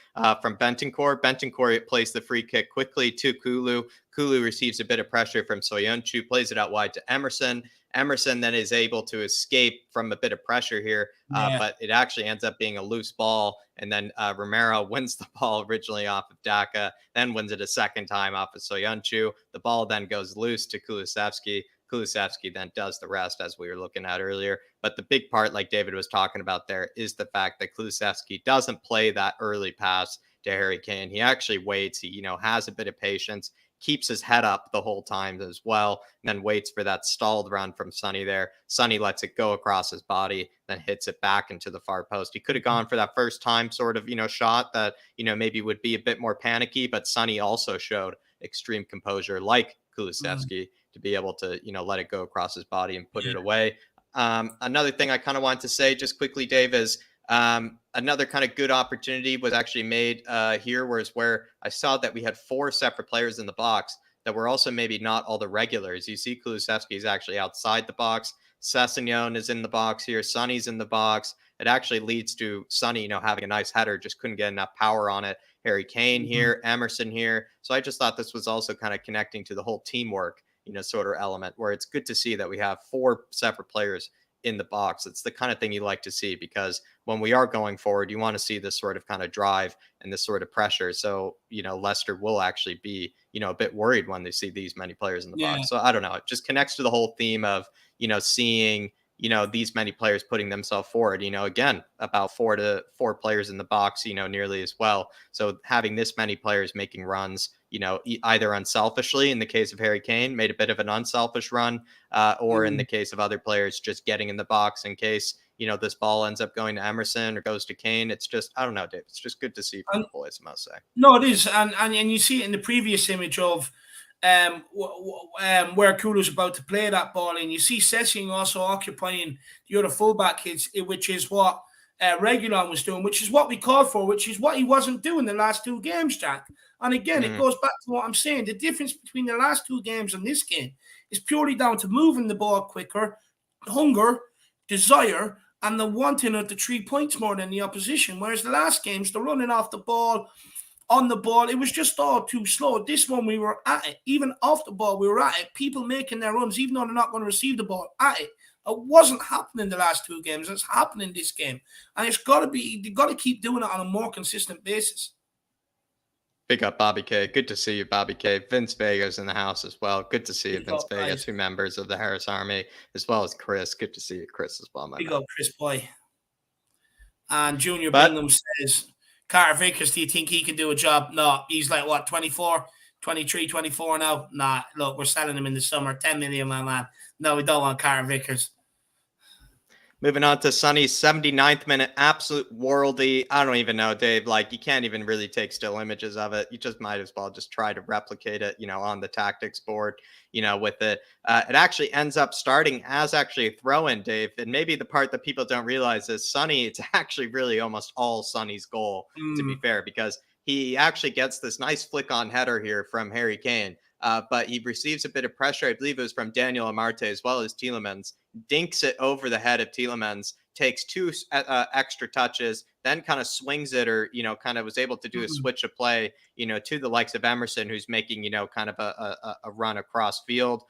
from Bentancur. Bentancur plays the free kick quickly to Kulu. Kulu receives a bit of pressure from Soyuncu, plays it out wide to Emerson. Emerson then is able to escape from a bit of pressure here, but it actually ends up being a loose ball. And then Romero wins the ball originally off of Daka, then wins it a second time off of Soyuncu. The ball then goes loose to Kulusevski. Kulusevski then does the rest, as we were looking at earlier. But the big part, like David was talking about there, is the fact that Kulusevski doesn't play that early pass to Harry Kane. He actually waits. He, has a bit of patience, keeps his head up the whole time as well, and then waits for that stalled run from Sonny there. Sonny lets it go across his body, then hits it back into the far post. He could have gone for that first time sort of, shot that, maybe would be a bit more panicky, but Sonny also showed extreme composure like Kulusevski to be able to, let it go across his body and put it away. Another thing I kind of want to say just quickly, Dave, is another kind of good opportunity was actually made here, where I saw that we had 4 separate players in the box that were also maybe not all the regulars. You see Kulusevski is actually outside the box. Sessegnon is in the box here. Sonny's in the box. It actually leads to Sonny, having a nice header, just couldn't get enough power on it. Harry Kane here, Emerson here. So I just thought this was also kind of connecting to the whole teamwork, sort of element, where it's good to see that we have 4 separate players in the box. It's the kind of thing you like to see, because when we are going forward, you want to see this sort of kind of drive and this sort of pressure. So, Leicester will actually be, a bit worried when they see these many players in the box. So I don't know. It just connects to the whole theme of, seeing, these many players putting themselves forward, again, about 4 players in the box, nearly as well. So having this many players making runs, either unselfishly, in the case of Harry Kane, made a bit of an unselfish run, or in the case of other players, just getting in the box in case, this ball ends up going to Emerson or goes to Kane. It's just, I don't know, Dave. It's just good to see from the boys, I must say. No, it is. And you see it in the previous image of where Kulu's about to play that ball in. You see Sessing also occupying the other fullback, which is what Reguilon was doing, which is what we called for, which is what he wasn't doing the last two games, Jack. And again, it goes back to what I'm saying. The difference between the last two games and this game is purely down to moving the ball quicker, hunger, desire, and the wanting of the 3 points more than the opposition. Whereas the last games, the running off the ball, on the ball, it was just all too slow. This one, we were at it. Even off the ball, we were at it. People making their runs, even though they're not going to receive the ball, at it. It wasn't happening the last two games. It's happening this game. And it's got to be, you've got to keep doing it on a more consistent basis. Big up, Bobby K. Good to see you, Bobby K. Vince Vega's in the house as well. Good to see you, Vince Vega. Two members of the Harris Army, as well as Chris. Good to see you, Chris, as well. Big up, Chris Boy. And Junior Bingham says, Carter Vickers, do you think he can do a job? No, he's like, what, 24, 23, 24 now? Nah, look, we're selling him in the summer. 10 million, my man. No, we don't want Carter Vickers. Moving on to Sonny's 79th minute, absolute worldy. I don't even know, Dave. Like, you can't even really take still images of it. You just might as well just try to replicate it, on the tactics board, with it. It actually ends up starting as actually a throw-in, Dave. And maybe the part that people don't realize is Sonny, it's actually really almost all Sonny's goal, to be fair, because he actually gets this nice flick-on header here from Harry Kane. But he receives a bit of pressure. I believe it was from Daniel Amarte as well as Tielemans. Dinks it over the head of Tielemans, takes two extra touches, then kind of swings it or, kind of was able to do a switch of play, to the likes of Emerson, who's making, kind of a run across field.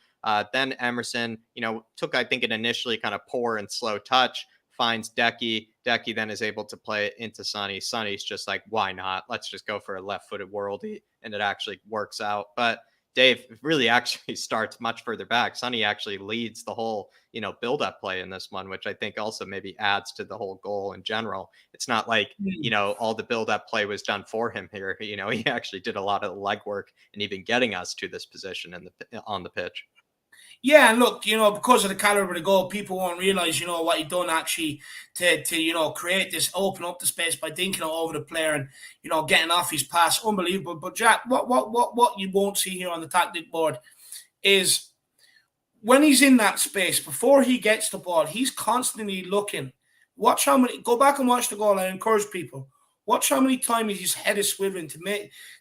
Then Emerson, took, I think, an initially kind of poor and slow touch, finds Decky. Decky then is able to play it into Sonny. Sonny's just like, why not? Let's just go for a left-footed worldie. And it actually works out. But Dave really actually starts much further back. Sonny actually leads the whole, build-up play in this one, which I think also maybe adds to the whole goal in general. It's not like, all the build-up play was done for him here. He actually did a lot of the legwork and even getting us to this position on the pitch. Yeah, and look, because of the caliber of the goal, people won't realize, what he done actually to create this, open up the space by dinking it over the player and, getting off his pass. Unbelievable. But Jack, what you won't see here on the tactic board is when he's in that space, before he gets the ball, he's constantly looking. Go back and watch the goal. I encourage people. Watch how many times his head is swiveling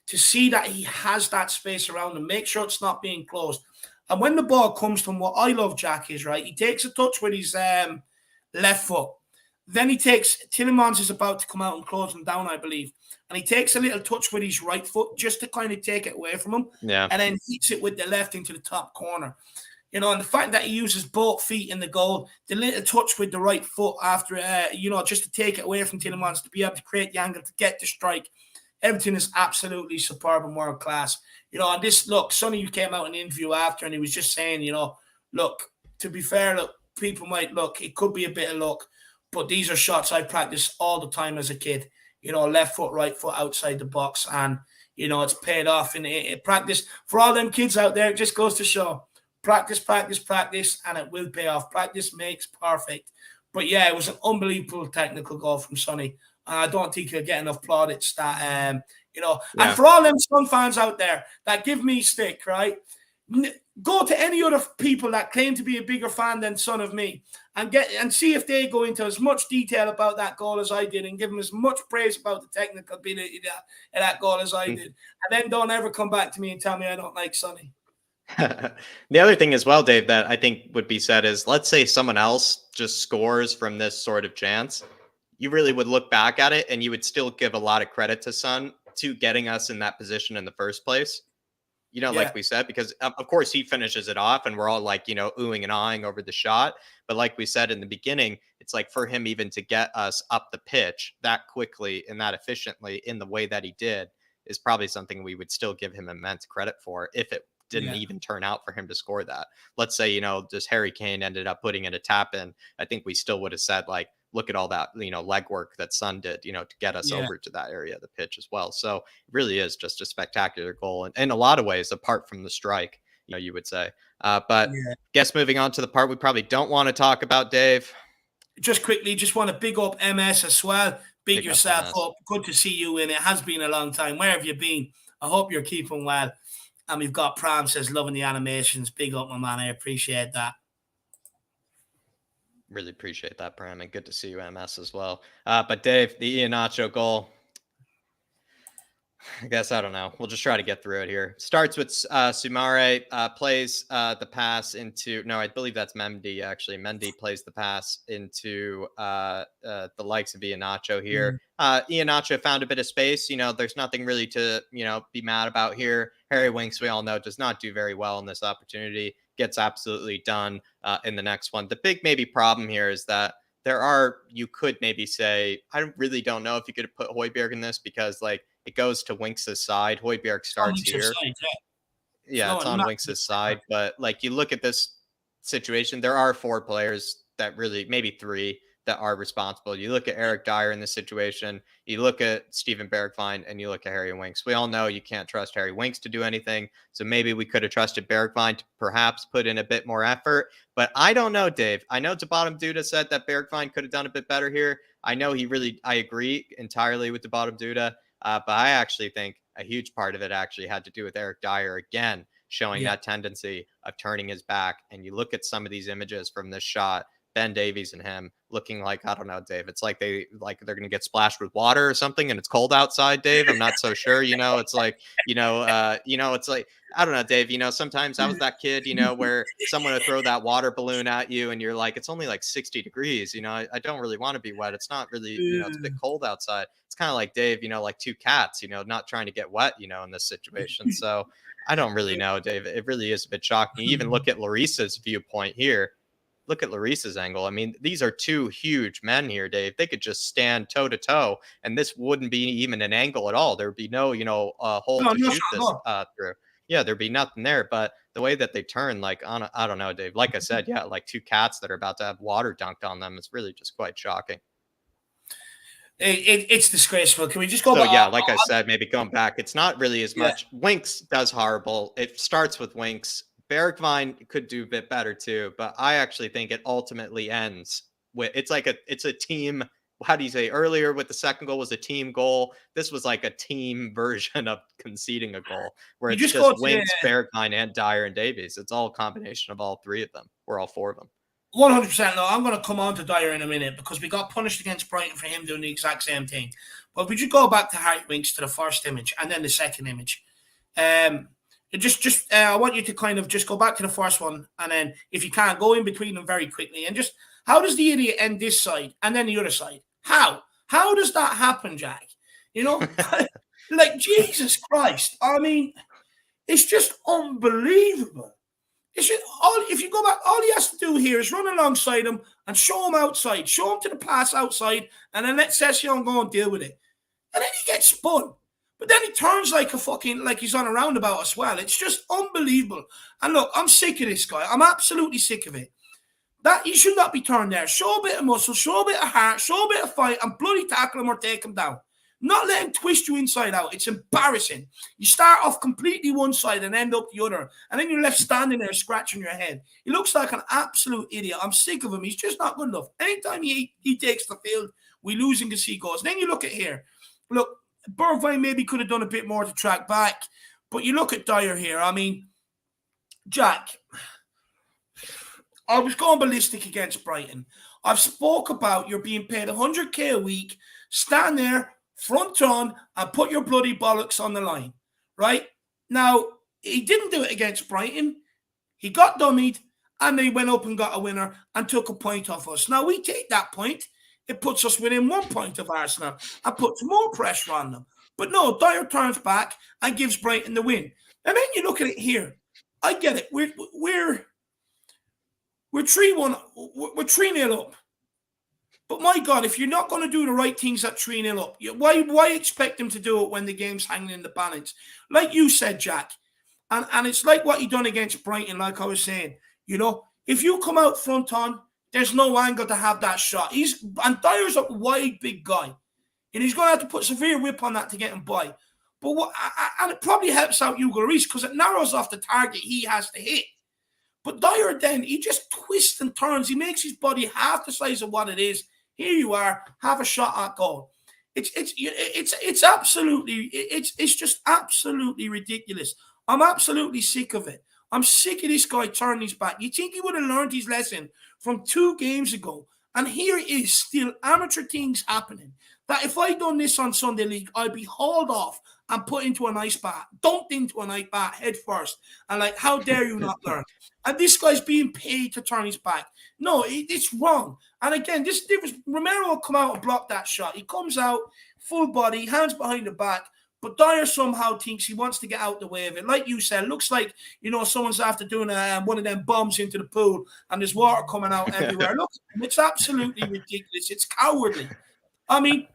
to see that he has that space around him. Make sure it's not being closed. And when the ball comes to him, what I love, Jack, is, right, he takes a touch with his left foot. Then Tielemans is about to come out and close him down, I believe. And he takes a little touch with his right foot just to kind of take it away from him. Yeah. And then hits it with the left into the top corner. And the fact that he uses both feet in the goal, the little touch with the right foot after, just to take it away from Tielemans, to be able to create the angle, to get the strike. Everything is absolutely superb and world class. And Sonny came out in the interview after and he was just saying, look, to be fair, people might it could be a bit of luck, but these are shots I practiced all the time as a kid, left foot, right foot outside the box. And, it's paid off in practice. For all them kids out there, it just goes to show practice, practice, practice, and it will pay off. Practice makes perfect. But yeah, it was an unbelievable technical goal from Sonny. And I don't think he'll get enough plaudits that, And for all them Sun fans out there that give me stick, right? Go to any other people that claim to be a bigger fan than Son of me and see if they go into as much detail about that goal as I did and give them as much praise about the technical ability of that goal as I did. And then don't ever come back to me and tell me I don't like Sonny. The other thing as well, Dave, that I think would be said is, let's say someone else just scores from this sort of chance. You really would look back at it and you would still give a lot of credit to Son to getting us in that position in the first place. Like we said, because of course he finishes it off and we're all like, oohing and ahhing over the shot. But like we said in the beginning, it's like for him even to get us up the pitch that quickly and that efficiently in the way that he did is probably something we would still give him immense credit for if it didn't even turn out for him to score that. Let's say, just Harry Kane ended up putting in a tap in. I think we still would have said, like, look at all that, legwork that Son did, to get us over to that area of the pitch as well. So it really is just a spectacular goal. And in a lot of ways, apart from the strike, you would say. But guess moving on to the part we probably don't want to talk about, Dave. Just quickly, just want to big up MS as well. Big yourself up. Good to see you in. It has been a long time. Where have you been? I hope you're keeping well. And we've got Pram says, loving the animations. Big up, my man. I appreciate that. Really appreciate that, Pram, and good to see you, MS, as well. But Dave, the Iheanacho goal, I guess, I don't know. We'll just try to get through it here. Starts with Sumare, plays the pass into, no, I believe that's Mendy, actually. Mendy plays the pass into the likes of Iheanacho here. Iheanacho found a bit of space. You know, there's nothing really to, you know, be mad about here. Harry Winks, we all know, does not do very well in this opportunity. Gets absolutely done in the next one. The big maybe problem here is that you could maybe say, I really don't know if you could put Højbjerg in this, because like it goes to Winks' side. Højbjerg starts here. Side, yeah, it's on Winks' side. But like you look at this situation, there are 4 players that really, maybe 3, that are responsible. You look at Eric Dyer in this situation, you look at Steven Bergwijn, and you look at Harry Winks. We all know you can't trust Harry Winks to do anything. So maybe we could have trusted Bergwijn to perhaps put in a bit more effort. But I don't know, Dave. I know Tabottom Duda said that Bergwijn could have done a bit better here. I know I agree entirely with Tabottom Duda. But I actually think a huge part of it actually had to do with Eric Dyer again, showing that tendency of turning his back. And you look at some of these images from this shot, Ben Davies and him looking like, I don't know, Dave, it's like they're going to get splashed with water or something, and it's cold outside, Dave. I'm not so sure. You know, it's like, it's like, I don't know, Dave, you know, sometimes I was that kid, you know, where someone would throw that water balloon at you and you're like, it's only like 60 degrees. You know, I don't really want to be wet. It's not really, you know, it's a bit cold outside. It's kind of like, Dave, you know, like 2 cats, you know, not trying to get wet, you know, in this situation. So I don't really know, Dave. It really is a bit shocking. You even look at Larissa's viewpoint here. Look at Larissa's angle. I mean, these are 2 huge men here, Dave. They could just stand toe to toe, and this wouldn't be even an angle at all. There would be no, you know, hole to shoot this through. Yeah, there'd be nothing there. But the way that they turn, like, I don't know, Dave. Like I said, yeah, like 2 cats that are about to have water dunked on them. It's really just quite shocking. It's disgraceful. Can we just go back? Yeah, like I said, maybe going back, it's not really as much. Winks does horrible. It starts with Winks. Bergwijn could do a bit better too, but I actually think it ultimately ends with it's a team. How do you say, earlier with the second goal was a team goal? This was like a team version of conceding a goal, where it's just Winks, Bergwijn, and Dyer and Davies. It's all a combination of all 3 of them, or all 4 of them. 100%. No, I'm going to come on to Dyer in a minute, because we got punished against Brighton for him doing the exact same thing. But if we just go back to Harry Winks, to the first image and then the second image, I want you to kind of just go back to the first one, and then if you can, go in between them very quickly, and just, how does the idiot end this side and then the other side? How does that happen, Jack? You know, like, Jesus Christ. I mean, it's just unbelievable. If you go back, all he has to do here is run alongside him and show him outside, show him to the pass outside, and then let Session go and deal with it. And then he gets spun. But then he turns like he's on a roundabout as well. It's just unbelievable. And look, I'm sick of this guy. I'm absolutely sick of it. That he should not be turned there. Show a bit of muscle, show a bit of heart, show a bit of fight, and bloody tackle him or take him down. Not let him twist you inside out. It's embarrassing. You start off completely one side and end up the other, and then you're left standing there scratching your head. He looks like an absolute idiot. I'm sick of him. He's just not good enough. Anytime he takes the field, we lose and he goes. And then you look at here. Look, Bergwijn maybe could have done a bit more to track back, but you look at Dyer here. I mean, Jack, I was going ballistic against Brighton. I've spoke about you're being paid 100k a week. Stand there, front on, and put your bloody bollocks on the line, right? Now, he didn't do it against Brighton. He got dummied, and they went up and got a winner and took a point off us. Now, we take that point. It puts us within 1 point of Arsenal and puts more pressure on them. But no, Dyer turns back and gives Brighton the win. And then you look at it here. I get it. We're 3-1. We're 3-0 up. But my God, if you're not going to do the right things at 3-0 up, why expect them to do it when the game's hanging in the balance? Like you said, Jack, and it's like what he done against Brighton, like I was saying. You know, if you come out front on, there's no angle to have that shot. And Dyer's a wide, big guy. And he's going to have to put severe whip on that to get him by. But and it probably helps out Hugo Lloris because it narrows off the target he has to hit. But Dyer then, he just twists and turns. He makes his body half the size of what it is. Here you are, have a shot at goal. It's just absolutely ridiculous. I'm absolutely sick of it. I'm sick of this guy turning his back. You think he would have learned his lesson from 2 games ago? And here it is, still amateur things happening. That if I done this on Sunday League, I'd be hauled off and put into an ice bath, dunked into an ice bath head first. And like, how dare you not learn? And this guy's being paid to turn his back. No, it's wrong. And again, this difference. Romero will come out and block that shot. He comes out, full body, hands behind the back. But Dyer somehow thinks he wants to get out the way of it. Like you said, looks like, someone's after doing one of them bombs into the pool and there's water coming out everywhere. Look, it's absolutely ridiculous. It's cowardly. I mean,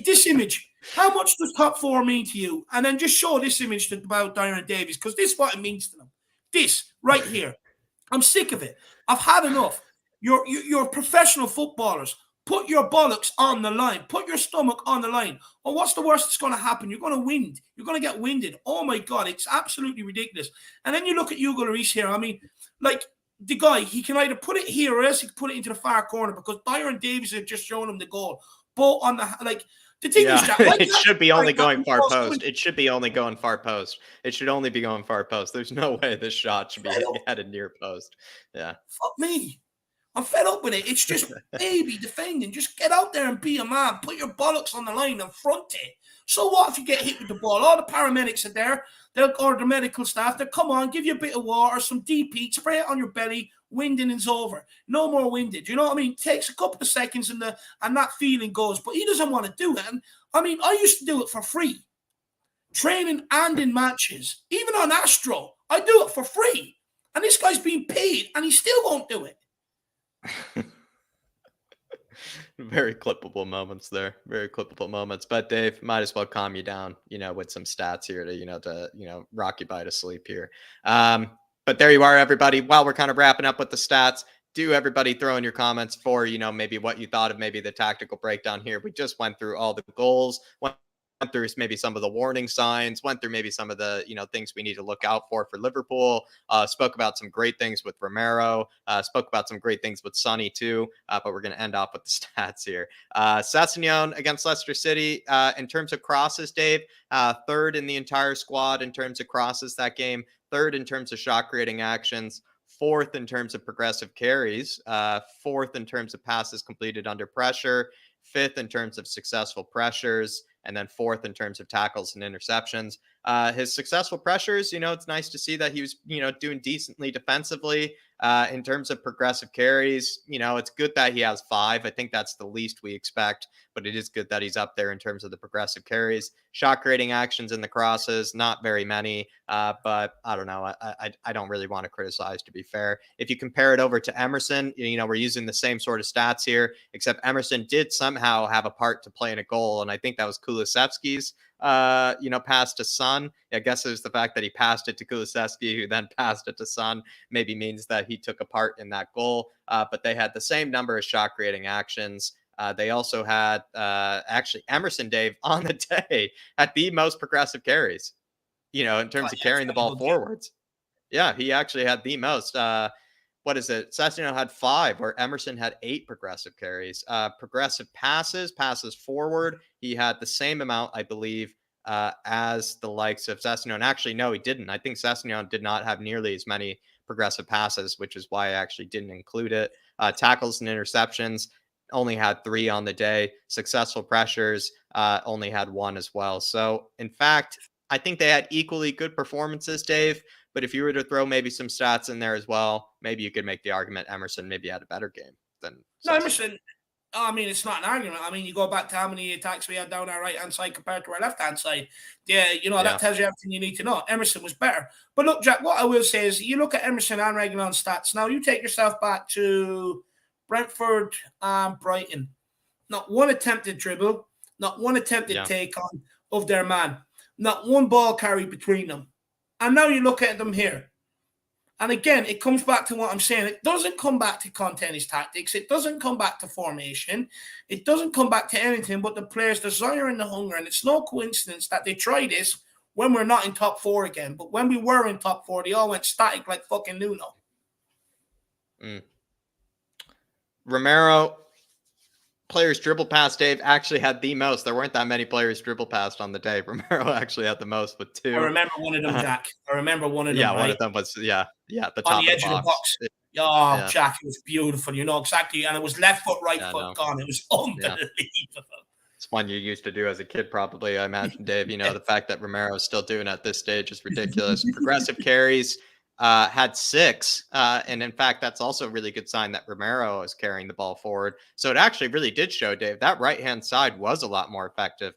this image, how much does top 4 mean to you? And then just show this image about Dyer and Davies, because this is what it means to them. This right here. I'm sick of it. I've had enough. You're professional footballers. Put your bollocks on the line. Put your stomach on the line. Or what's the worst that's going to happen? You're going to wind. You're going to get winded. Oh, my God. It's absolutely ridiculous. And then you look at Hugo Lloris here. I mean, like, the guy, he can either put it here or else he can put it into the far corner, because Dyer and Davies have just shown him the goal. Both on the, like, the thing is that it should be only going far post. It should be only going far post. It should only be going far post. There's no way this shot should be headed near post. Yeah. Fuck me. I'm fed up with it. It's just baby defending. Just get out there and be a man. Put your bollocks on the line and front it. So what if you get hit with the ball? All the paramedics are there. Or the medical staff. They'll come on, give you a bit of water, some DP, spray it on your belly. Winding is over. No more winded. You know what I mean? It takes a couple of seconds and that feeling goes. But he doesn't want to do it. And I mean, I used to do it for free. Training and in matches. Even on Astro, I do it for free. And this guy's being paid and he still won't do it. Very clippable moments there. Very clippable moments. But Dave, might as well calm you down, with some stats here to rock you by to sleep here. But there you are, everybody. While we're kind of wrapping up with the stats, do everybody throw in your comments for, maybe what you thought of maybe the tactical breakdown here. We just went through all the goals, went through maybe some of the warning signs, went through maybe some of the, things we need to look out for Liverpool, spoke about some great things with Romero, spoke about some great things with Sonny too, but we're going to end off with the stats here. Sessegnon against Leicester City, in terms of crosses, Dave, 3rd in the entire squad in terms of crosses that game, 3rd in terms of shot creating actions, 4th in terms of progressive carries, 4th in terms of passes completed under pressure, 5th in terms of successful pressures, and then 4th in terms of tackles and interceptions. His successful pressures, it's nice to see that he was, doing decently defensively. In terms of progressive carries, it's good that he has 5. I think that's the least we expect, but it is good that he's up there in terms of the progressive carries. Shot creating actions in the crosses, not very many, but I don't know. I don't really want to criticize, to be fair. If you compare it over to Emerson, we're using the same sort of stats here, except Emerson did somehow have a part to play in a goal, and I think that was Kulusevski's pass to Son. I guess it was the fact that he passed it to Kulusevski, who then passed it to Son, maybe means that he took a part in that goal. But they had the same number of shot creating actions. They also had actually Emerson, Dave, on the day had the most progressive carries, in terms of carrying the ball forwards. Yeah, he actually had the most. What is it? Sessegnon had 5, where Emerson had 8 progressive carries. Progressive passes forward, he had the same amount, I believe, as the likes of Sessegnon. Actually, no, he didn't. I think Sessegnon did not have nearly as many progressive passes, which is why I actually didn't include it. Tackles and interceptions, only had 3 on the day. Successful pressures, only had 1 as well. So, in fact, I think they had equally good performances, Dave. But if you were to throw maybe some stats in there as well, maybe you could make the argument Emerson maybe had a better game than Emerson. I mean, it's not an argument. I mean, you go back to how many attacks we had down our right-hand side compared to our left-hand side. Yeah, that tells you everything you need to know. Emerson was better. But look, Jack, what I will say is you look at Emerson and Reguilon's stats. Now, you take yourself back to Brentford and Brighton. Not one attempted dribble, not one attempted take on of their man, not one ball carried between them. And now you look at them here. And again, it comes back to what I'm saying. It doesn't come back to contest tactics. It doesn't come back to formation. It doesn't come back to anything but the players' desire and the hunger. And it's no coincidence that they try this when we're not in top 4 again. But when we were in top 4, they all went static like fucking Nuno. Romero players dribble past, Dave, actually had the most. There weren't that many players dribble past on the day. Romero actually had the most with I 2. remember one of them, Jack. I remember one of them, Yeah, one right? of them was at the On top the of the edge of the box. box. Oh, Yeah, Jack, it was beautiful. You know exactly. And it was left foot, right yeah, foot no, gone. It was yeah. unbelievable. It's one you used to do as a kid, probably. I imagine, Dave. The fact that Romero is still doing it at this stage is ridiculous. Progressive carries had 6, and in fact, that's also a really good sign that Romero is carrying the ball forward. So it actually really did show, Dave, that right hand side was a lot more effective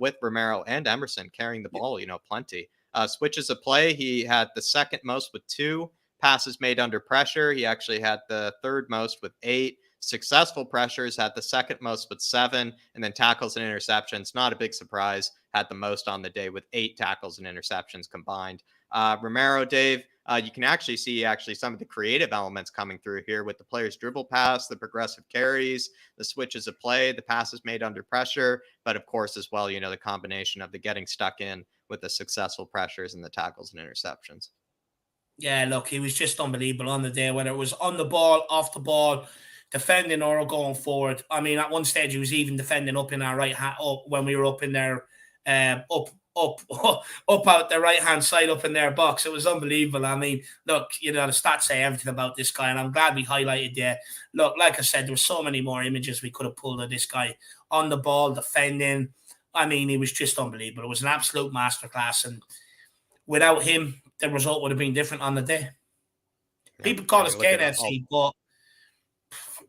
with Romero and Emerson carrying the ball. Plenty. Switches of play, he had the second most with 2 passes made under pressure. He actually had the third most with 8. Successful pressures had the second most with 7, and then tackles and interceptions, not a big surprise, had the most on the day with 8 tackles and interceptions combined. Romero, Dave, you can actually see some of the creative elements coming through here with the players dribble pass, the progressive carries, the switches of play, the passes made under pressure, but of course as well, the combination of the getting stuck in with the successful pressures and the tackles and interceptions. Yeah, look, he was just unbelievable on the day, whether it was on the ball, off the ball, defending or going forward. I mean, at one stage he was even defending up in our right hand, up when we were up in there, up, up out the right hand side, up in their box. It was unbelievable. I mean, look, the stats say everything about this guy, and I'm glad we highlighted there. Look, like I said, there were so many more images we could have pulled of this guy on the ball, defending. I mean, he was just unbelievable. It was an absolute masterclass, and without him, the result would have been different on the day. Yeah. People call I us mean, look at KNFC, but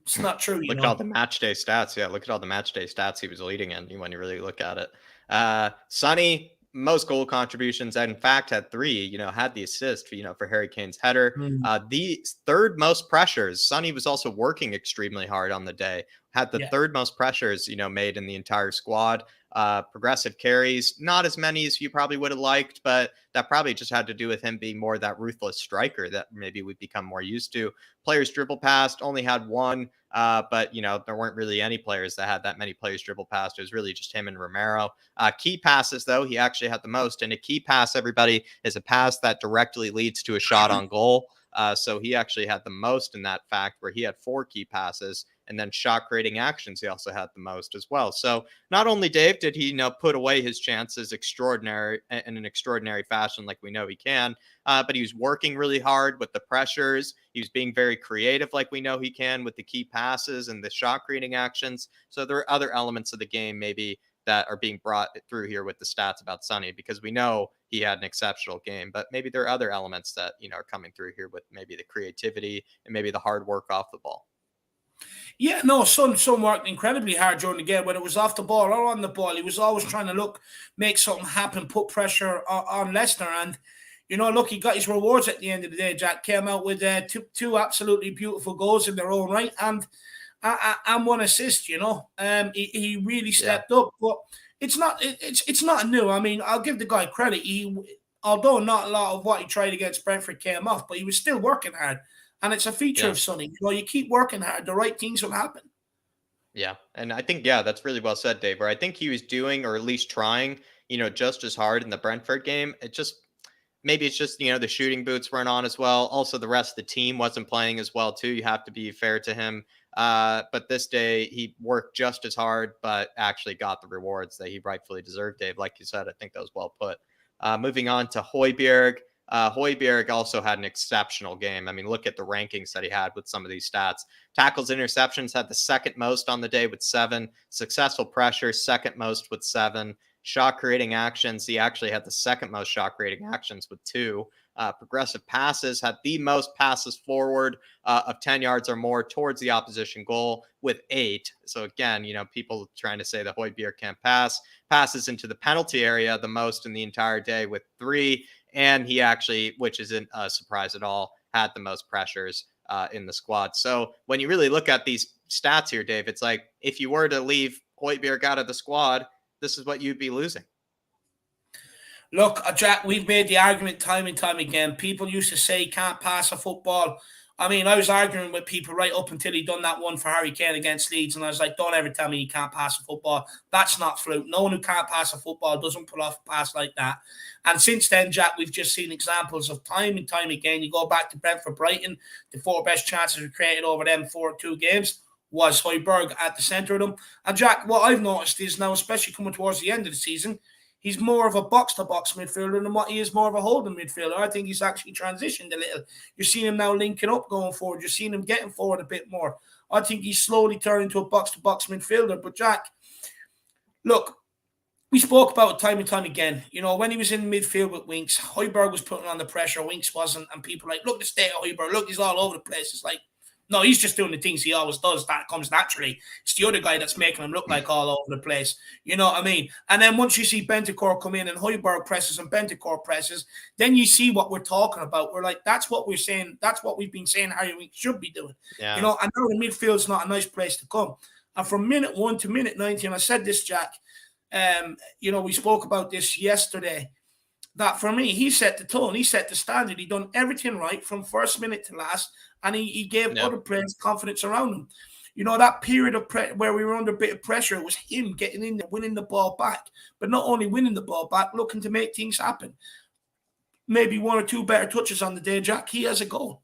it's not true, look at all the match day stats. Yeah, look at all the match day stats he was leading in when you really look at it. Sonny, most goal contributions, and in fact had 3, had the assist, for Harry Kane's header. The third most pressures. Sonny was also working extremely hard on the day. Had the third most pressures, made in the entire squad. Progressive carries, not as many as you probably would have liked, but that probably just had to do with him being more that ruthless striker that maybe we've become more used to. Players dribble past, only had 1, but there weren't really any players that had that many players dribble past. It was really just him and Romero. Key passes, though, he actually had the most. And a key pass, everybody, is a pass that directly leads to a shot on goal. So he actually had the most in that fact, where he had 4 key passes, and then shot creating actions he also had the most as well. So not only, Dave, did he put away his chances in an extraordinary fashion like we know he can, but he was working really hard with the pressures. He was being very creative like we know he can with the key passes and the shot creating actions. So there are other elements of the game maybe that are being brought through here with the stats about Sonny, because we know he had an exceptional game, but maybe there are other elements that are coming through here with maybe the creativity and maybe the hard work off the ball. Yeah, no, Son worked incredibly hard during the game, whether it was off the ball or on the ball. He was always trying to make something happen, put pressure on Leicester. And, look, he got his rewards at the end of the day. Jack came out with two absolutely beautiful goals in their own right, and 1 assist, He really stepped up. But it's not new. I mean, I'll give the guy credit. Although not a lot of what he tried against Brentford came off, but he was still working hard. And it's a feature of Sonny. You keep working hard, the right things will happen. Yeah. And I think, that's really well said, Dave. Or I think he was doing, or at least trying, just as hard in the Brentford game. Maybe it's just, the shooting boots weren't on as well. Also, the rest of the team wasn't playing as well, too. You have to be fair to him. But this day, he worked just as hard, but actually got the rewards that he rightfully deserved, Dave. Like you said, I think that was well put. Moving on to Højbjerg. Højbjerg also had an exceptional game. I mean, look at the rankings that he had with some of these stats. Tackles, interceptions had the second most on the day with 7. Successful pressure, second most with 7. Shot creating actions, he actually had the second most shot creating actions with 2. Progressive passes, had the most passes forward of 10 yards or more towards the opposition goal with 8. So again, people trying to say that Højbjerg can't pass. Passes into the penalty area the most in the entire day with 3. And he actually, which isn't a surprise at all, had the most pressures in the squad. So when you really look at these stats here, Dave, it's like if you were to leave Højbjerg out of the squad, this is what you'd be losing. Look, Jack, we've made the argument time and time again. People used to say he can't pass a football. I mean, I was arguing with people right up until he done that one for Harry Kane against Leeds, and I was like, don't ever tell me he can't pass a football. That's not fluke. No one who can't pass a football doesn't pull off a pass like that. And since then, Jack, we've just seen examples of time and time again. You go back to Brentford Brighton, the 4 best chances we created over them 4-2 games. was Højbjerg at the centre of them. And Jack, what I've noticed is now, especially coming towards the end of the season, he's more of a box-to-box midfielder than what he is more of a holding midfielder. I think he's actually transitioned a little. You're seeing him now linking up going forward. You're seeing him getting forward a bit more. I think he's slowly turning into a box-to-box midfielder. But Jack, look, we spoke about it time and time again. You know, when he was in midfield with Winks, Højbjerg was putting on the pressure, Winks wasn't, and people were like, look, the state of Højbjerg, look, he's all over the place. It's like, no, he's just doing the things he always does. That comes naturally. It's the other guy that's making him look like all over the place. You know what I mean? And then once you see Bentancur come in and Højbjerg presses and Bentancur presses, then you see what we're talking about. We're like, that's what we're saying. That's what we've been saying Harry Winks should be doing. Yeah. You know, and now the midfield's not a nice place to come. And from minute 1 to minute 90, and I said this, Jack, you know, we spoke about this yesterday, that for me, he set the tone, he set the standard, he done everything right from first minute to last, and he gave other players confidence around him. You know, that period of where we were under a bit of pressure, it was him getting in there, winning the ball back, but not only winning the ball back, looking to make things happen. Maybe 1 or 2 better touches on the day, Jack, he has a goal.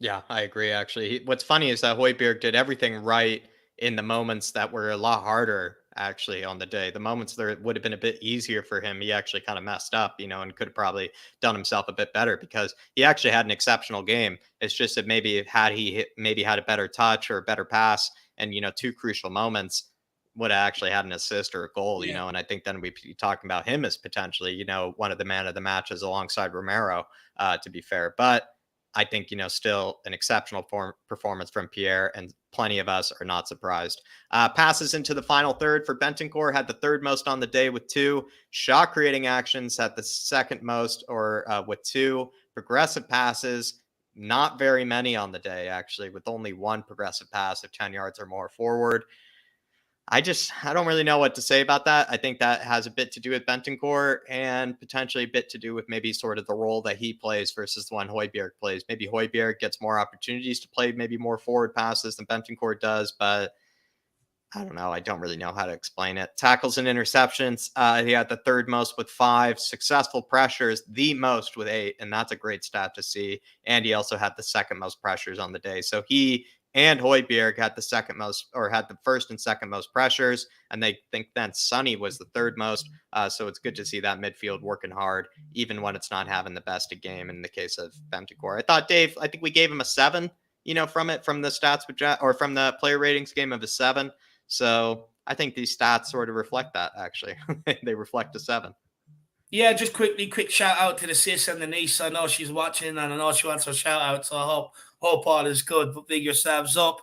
Yeah, I agree, actually. What's funny is that Højbjerg did everything right in the moments that were a lot harder, actually, on the day. The moments that it would have been a bit easier for him, he actually kind of messed up, you know, and could have probably done himself a bit better, because he actually had an exceptional game. It's just that maybe had he had a better touch or a better pass, and, you know, 2 crucial moments, would have actually had an assist or a goal, you know, and I think then we'd be talking about him as potentially, you know, one of the man of the matches alongside Romero, to be fair. But I think, you know, still an exceptional performance from Pierre, and plenty of us are not surprised. Passes into the final third for Bentancur, had the 3rd most on the day with 2. Shot creating actions had the 2nd most, or with 2. Progressive passes, not very many on the day, actually, with only 1 progressive pass of 10 yards or more forward. I don't really know what to say about that. I think that has a bit to do with Bentancur, and potentially a bit to do with maybe sort of the role that he plays versus the one Højbjerg plays. Maybe Højbjerg gets more opportunities to play maybe more forward passes than Bentancur does, but I don't know. I don't really know how to explain it. Tackles and interceptions, he had the 3rd most with 5. Successful pressures, the most with 8, and that's a great stat to see. And he also had the 2nd most pressures on the day. So he and Højbjerg had the 2nd most, or had the 1st and 2nd most pressures, and they think then Sonny was the 3rd most. So it's good to see that midfield working hard, even when it's not having the best of game in the case of Bentancur. I thought, Dave, I think we gave him a 7, you know, from the stats with or from the player ratings game of a 7. So I think these stats sort of reflect that, actually. They reflect a 7. Yeah, just quick shout out to the sis and the niece. I know she's watching, and I know she wants a shout out, so I hope all is good, but big yourselves up.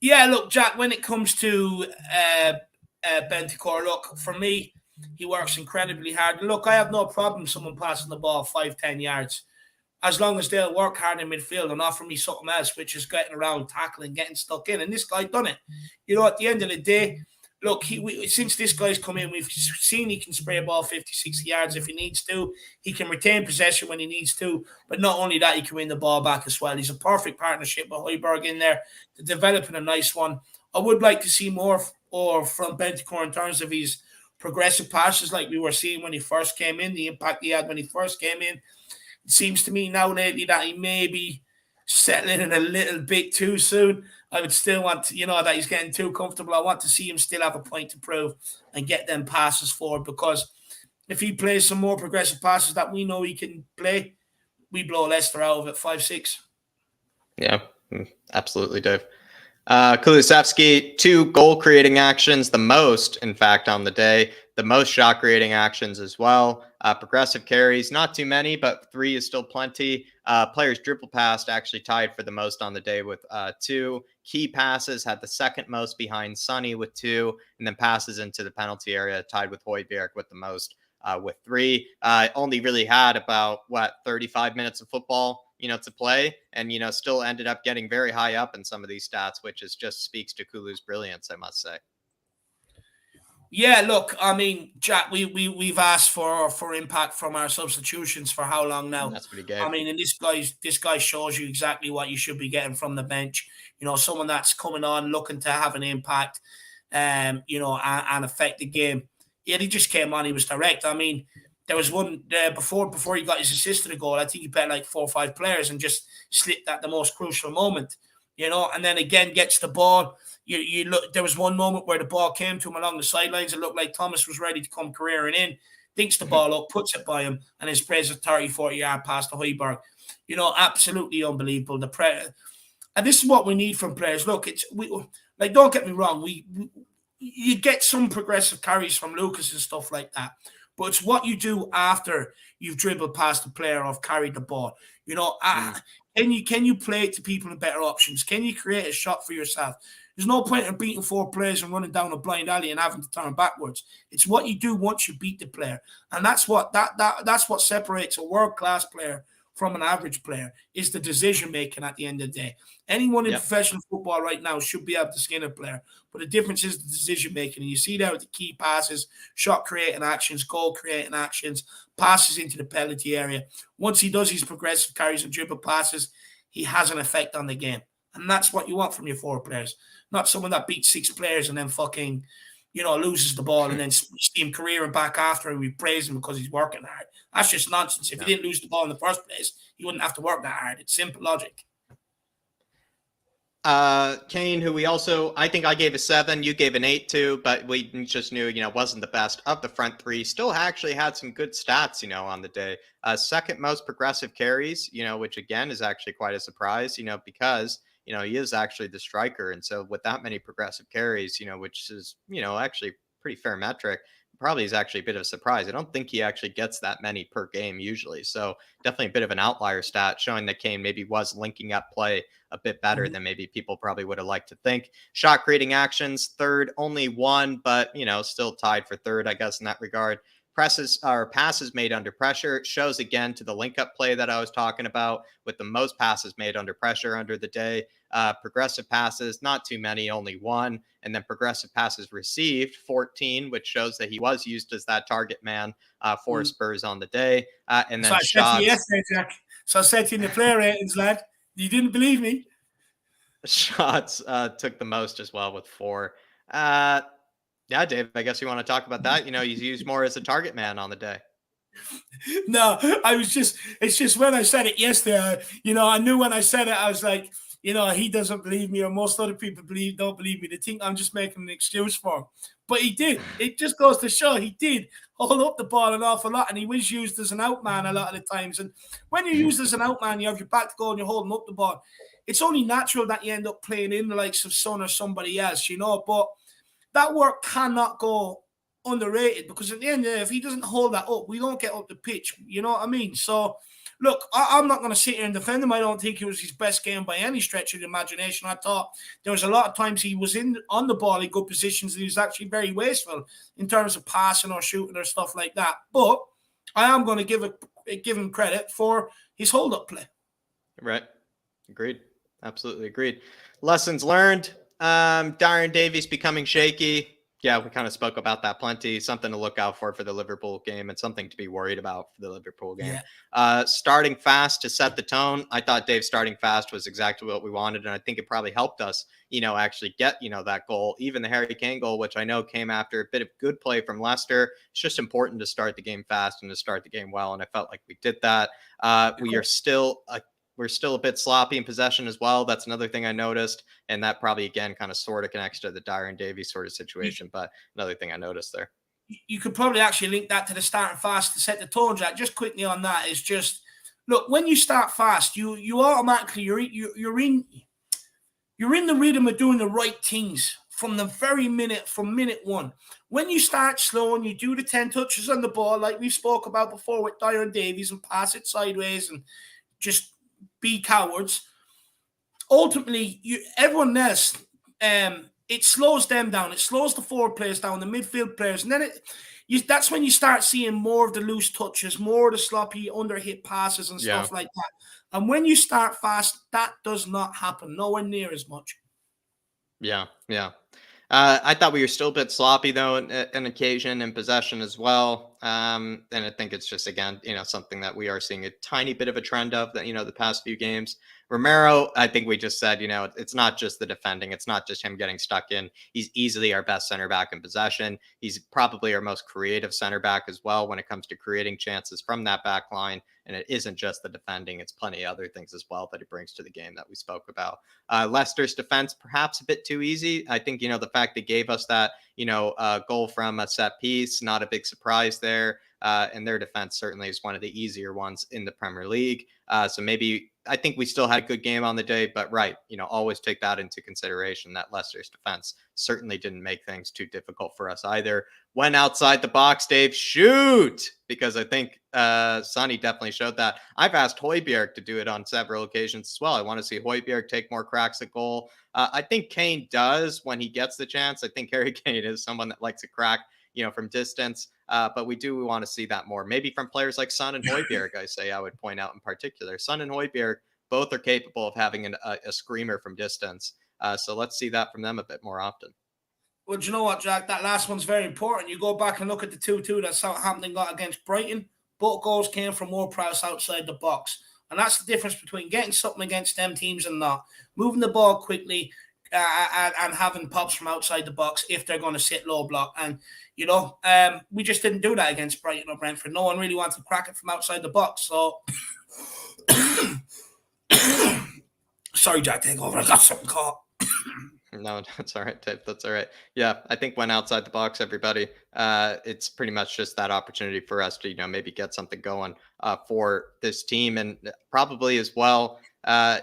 Yeah, look, Jack, when it comes to Bentancur, look, for me, he works incredibly hard. Look, I have no problem someone passing the ball 5-10 yards, as long as they'll work hard in midfield and offer me something else, which is getting around, tackling, getting stuck in. And this guy done it. You know, at the end of the day, look, since this guy's come in, we've seen he can spray a ball 50, 60 yards if he needs to. He can retain possession when he needs to. But not only that, he can win the ball back as well. He's a perfect partnership with Højbjerg in there, developing a nice one. I would like to see more from Bentancur in terms of his progressive passes, like we were seeing when he first came in, the impact he had when he first came in. It seems to me now lately that he may be settling in a little bit too soon. I would still want to, you know, that he's getting too comfortable. I want to see him still have a point to prove and get them passes forward, because if he plays some more progressive passes that we know he can play, we blow Leicester out of it 5-6. Yeah, absolutely, Dave. Kulusevski, 2 goal-creating actions, the most, in fact, on the day. The most shot-creating actions as well. Progressive carries, not too many, but 3 is still plenty. Players dribble past, actually tied for the most on the day with 2. Key passes had the 2nd most behind Sonny with 2. And then passes into the penalty area, tied with Højbjerg with the most with 3. Only really had about, 35 minutes of football, you know, to play, and, you know, still ended up getting very high up in some of these stats, which is just speaks to Kulu's brilliance, I must say. Yeah, look, I mean, Jack, we've asked for impact from our substitutions for how long now? That's what he gave. I mean, and this guy shows you exactly what you should be getting from the bench. You know, someone that's coming on looking to have an impact, you know, and affect the game. Yeah, he just came on. He was direct. I mean, there was one before he got his assist to the goal. I think he bet like 4 or 5 players and just slipped at the most crucial moment. you know, and then again gets the ball. You look. There was one moment where the ball came to him along the sidelines. It looked like Thomas was ready to come careering in. Thinks the ball up, puts it by him, and then sprays a 30, 40-yard pass to Højbjerg. You know, absolutely unbelievable. And this is what we need from players. Look, like, don't get me wrong. You get some progressive carries from Lucas and stuff like that, but it's what you do after you've dribbled past the player or carried the ball. You know, can you play it to people in better options? Can you create a shot for yourself? There's no point in beating 4 players and running down a blind alley and having to turn backwards. It's what you do once you beat the player, and that's what separates a world-class player from an average player, is the decision making at the end of the day. Anyone in professional football right now should be able to skin a player, but the difference is the decision making. And you see that with the key passes, shot creating actions, goal creating actions, passes into the penalty area. Once he does his progressive carries and dribble passes, he has an effect on the game. And that's what you want from your 4 players. Not someone that beats 6 players and then fucking, you know, loses the ball and then see him careering back after and we praise him because he's working hard. That's just nonsense. If he didn't lose the ball in the first place, he wouldn't have to work that hard. It's simple logic. Kane, who I think I gave a 7, you gave an 8 to, but we just knew, you know, wasn't the best of the front 3. Still actually had some good stats, you know, on the day. Second most progressive carries, you know, which again is actually quite a surprise, you know, because, you know, he is actually the striker. And so with that many progressive carries, you know, which is, you know, actually pretty fair metric, probably is actually a bit of a surprise. I don't think he actually gets that many per game usually. So definitely a bit of an outlier stat showing that Kane maybe was linking up play a bit better than maybe people probably would have liked to think. Shot creating actions, third, only 1, but, you know, still tied for third, I guess, in that regard. Passes made under pressure shows again to the link up play that I was talking about, with the most passes made under pressure under the day. Progressive passes, not too many, only 1. And then progressive passes received, 14, which shows that he was used as that target man for Spurs on the day. And then shots. Yesterday, Jack. So I said to you in the player ratings, lad, you didn't believe me. Shots took the most as well with 4. Yeah, Dave, I guess you want to talk about that. You know, he's used more as a target man on the day. No, it's just when I said it yesterday, you know, I knew when I said it, I was like, you know, he doesn't believe me, or most other people don't believe me. They think I'm just making an excuse for him. But he did. It just goes to show he did hold up the ball an awful lot, and he was used as an out man a lot of the times. And when you're used as an out man, you have your back to goal and you're holding up the ball. It's only natural that you end up playing in the likes of Son or somebody else, you know, but that work cannot go underrated, because at the end of the day, if he doesn't hold that up, we don't get up the pitch. You know what I mean? So, look, I'm not going to sit here and defend him. I don't think it was his best game by any stretch of the imagination. I thought there was a lot of times he was on the ball in good positions, and he was actually very wasteful in terms of passing or shooting or stuff like that. But I am going to give him credit for his hold-up play. Right. Agreed. Absolutely agreed. Lessons learned. Davies becoming shaky. Yeah, we kind of spoke about that plenty. Something to look out for the Liverpool game, and something to be worried about for the Liverpool game. Yeah. Starting fast to set the tone. I thought Dave starting fast was exactly what we wanted, and I think it probably helped us, you know, actually get, you know, that goal. Even the Harry Kane goal, which I know came after a bit of good play from Leicester. It's just important to start the game fast and to start the game well, and I felt like we did that. We're still a bit sloppy in possession as well. That's another thing I noticed. And that probably, again, kind of sort of connects to the Dyer and Davies sort of situation. But another thing I noticed there. You could probably actually link that to the starting fast to set the tone, Jack. Just quickly on that is just, look, when you start fast, you automatically, you're in the rhythm of doing the right things from minute 1. When you start slow and you do the 10 touches on the ball, like we spoke about before with Dyer and Davies, and pass it sideways and just be cowards, ultimately everyone else, it slows them down. It slows the forward players down, the midfield players, and then that's when you start seeing more of the loose touches, more of the sloppy under-hit passes and stuff like that. And when you start fast, that does not happen, nowhere near as much. Yeah. I thought we were still a bit sloppy, though, an occasion in possession as well. And I think it's just, again, something that we are seeing a tiny bit of a trend of that, the past few games. Romero, I think we just said, it's not just the defending. It's not just him getting stuck in. He's easily our best center back in possession. He's probably our most creative center back as well when it comes to creating chances from that back line. And it isn't just the defending. It's plenty of other things as well that he brings to the game that we spoke about. Leicester's defense, perhaps a bit too easy. I think, the fact they gave us that, goal from a set piece, not a big surprise there. And their defense certainly is one of the easier ones in the Premier League. So maybe I think we still had a good game on the day, but right, always take that into consideration that Leicester's defense certainly didn't make things too difficult for us either. When outside the box, Dave, shoot! Because I think Sonny definitely showed that. I've asked Højbjerg to do it on several occasions as well. I want to see Højbjerg take more cracks at goal. I think Kane does when he gets the chance. I think Harry Kane is someone that likes to crack, from distance. But we do want to see that more. Maybe from players like Son and Højbjerg, I would point out in particular. Son and Højbjerg both are capable of having a screamer from distance. So let's see that from them a bit more often. Well, do you know what, Jack? That last one's very important. You go back and look at the 2-2 that Southampton got against Brighton. Both goals came from Ward-Prowse outside the box. And that's the difference between getting something against them teams and not. Moving the ball quickly and having pops from outside the box if they're going to sit low block. And, we just didn't do that against Brighton or Brentford. No one really wanted to crack it from outside the box. So, sorry, Jack, take over. I got something caught. No, that's all right, Dave. That's all right. Yeah, I think when outside the box, everybody, it's pretty much just that opportunity for us to, maybe get something going for this team. And probably as well,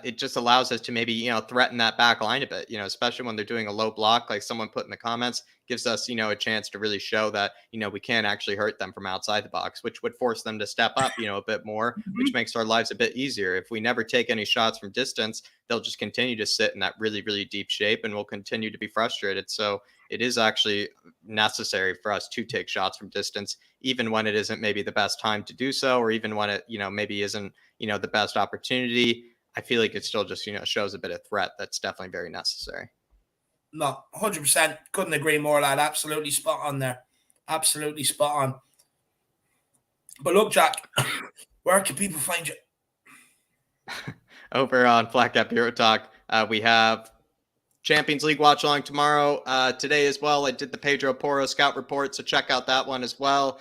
it just allows us to maybe, threaten that back line a bit, especially when they're doing a low block, like someone put in the comments, gives us, a chance to really show that, we can actually hurt them from outside the box, which would force them to step up, a bit more, which makes our lives a bit easier. If we never take any shots from distance, they'll just continue to sit in that really, really deep shape and we'll continue to be frustrated. So it is actually necessary for us to take shots from distance, even when it isn't maybe the best time to do so, or even when it, maybe isn't, the best opportunity. I feel like it still just, shows a bit of threat that's definitely very necessary. No, 100%. Couldn't agree more, lad. Absolutely spot on there. Absolutely spot on. But look, Jack, where can people find you? Over on flatcapeurotalk, we have Champions League watch along tomorrow. Today as well, I did the Pedro Porro scout report, so check out that one as well.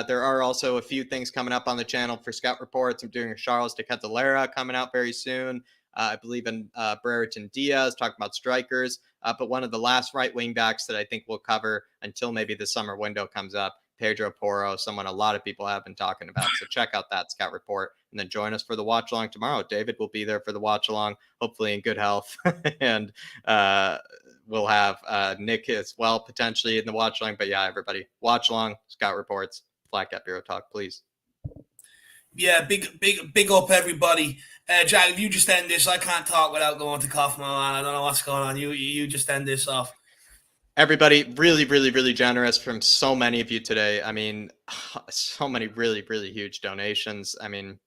There are also a few things coming up on the channel for scout reports. I'm doing a Charles de Catalera coming out very soon. I believe in Brereton Diaz, talking about strikers. But one of the last right wing backs that I think we'll cover until maybe the summer window comes up, Pedro Porro, someone a lot of people have been talking about. So check out that scout report and then join us for the watch along tomorrow. David will be there for the watch along, hopefully in good health. And we'll have Nick as well, potentially in the watch along. But yeah, everybody, watch along, scout reports, Flat Cap Bureau Talk, please. Yeah, big up, everybody. Jack, if you just end this, I can't talk without going to cough, my man. I don't know what's going on. You just end this off. Everybody, really, really, really generous from so many of you today. I mean, so many really, really huge donations. I mean,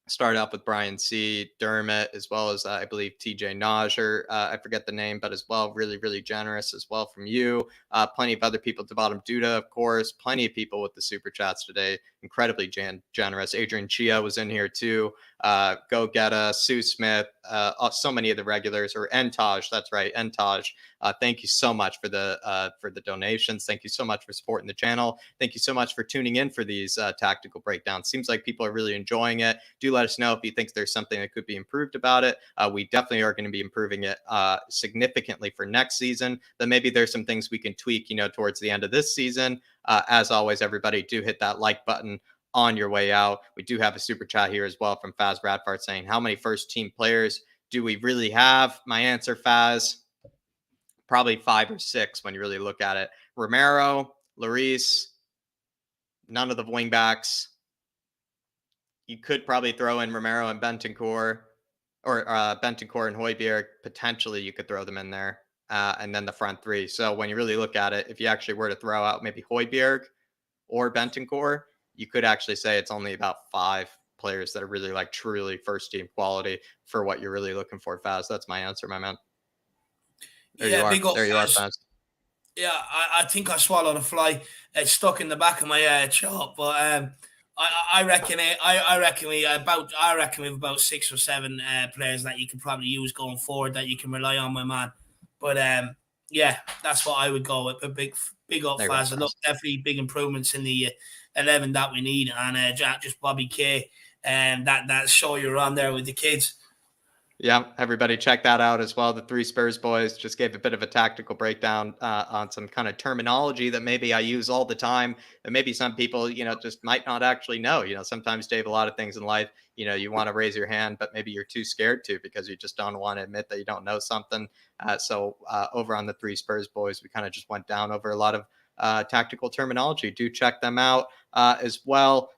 start off with Brian C., Dermot, as well as I believe TJ Naj, I forget the name, but as well, really, really generous as well from you. Plenty of other people at the bottom. Duda, of course, plenty of people with the super chats today. Incredibly generous. Adrian Chia was in here too. Go Getta, Sue Smith, so many of the regulars, or Entaj, that's right, Entaj. Thank you so much for the donations. Thank you so much for supporting the channel. Thank you so much for tuning in for these tactical breakdowns. Seems like people are really enjoying it. Do let us know if you think there's something that could be improved about it. We definitely are going to be improving it significantly for next season. But maybe there's some things we can tweak, towards the end of this season. As always, everybody, do hit that like button on your way out. We do have a super chat here as well from Faz Bradford saying, how many first team players do we really have? My answer, Faz, probably 5 or 6 when you really look at it. Romero, Lloris, none of the wingbacks. You could probably throw in Romero and Bentancur, or Bentancur and Højbjerg. Potentially, you could throw them in there. And then the front three. So when you really look at it, if you actually were to throw out maybe Højbjerg or Bentancur, you could actually say it's only about 5 players that are really like truly first team quality for what you're really looking for, Faz. That's my answer, my man. There you are, Faz. Yeah, I think I swallowed a fly. It's stuck in the back of my jaw. But I reckon I reckon we have about 6 or 7 players that you can probably use going forward that you can rely on, my man. But yeah, that's what I would go with. A big up There you go, Faz. Look, Faz. definitely big improvements in the 11 that we need, and just Bobby K and that show you're on there with the kids. Yeah, everybody check that out as well. The Three Spurs boys just gave a bit of a tactical breakdown on some kind of terminology that maybe I use all the time, and maybe some people, just might not actually know. Sometimes, Dave, a lot of things in life, you want to raise your hand, but maybe you're too scared to because you just don't want to admit that you don't know something. So over on the Three Spurs boys, we kind of just went down over a lot of tactical terminology. Do check them out as well.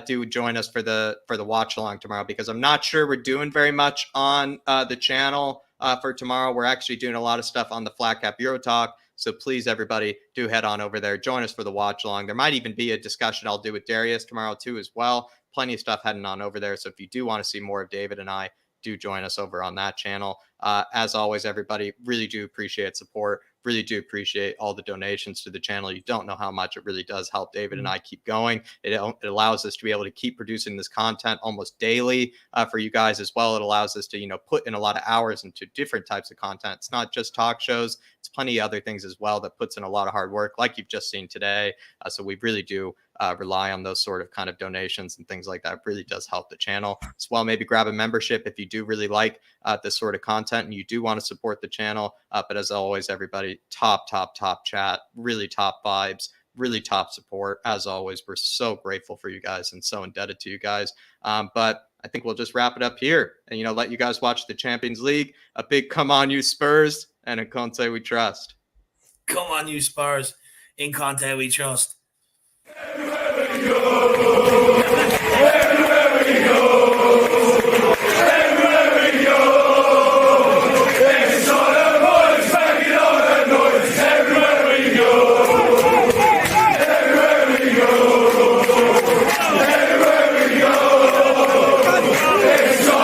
Do join us for the watch along tomorrow, because I'm not sure we're doing very much on the channel for tomorrow. We're actually doing a lot of stuff on the Flat Cap Euro Talk. So please, everybody, do head on over there. Join us for the watch along. There might even be a discussion I'll do with Darius tomorrow too as well. Plenty of stuff heading on over there. So if you do want to see more of David and I, do join us over on that channel. As always, everybody, really do appreciate support. Really do appreciate all the donations to the channel. You don't know how much it really does help David and I keep going. It allows us to be able to keep producing this content almost daily for you guys as well. It allows us to, put in a lot of hours into different types of content. It's not just talk shows. It's plenty of other things as well that puts in a lot of hard work, like you've just seen today. So we really do rely on those sort of kind of donations and things like that. It really does help the channel as well. Maybe grab a membership if you do really like this sort of content and you do want to support the channel. But as always, everybody, top chat, really top vibes, really top support. As always, we're so grateful for you guys and so indebted to you guys. But I think we'll just wrap it up here and, let you guys watch the Champions League. A big come on, you Spurs, and in Conte we trust. Come on, you Spurs. In Conte we trust.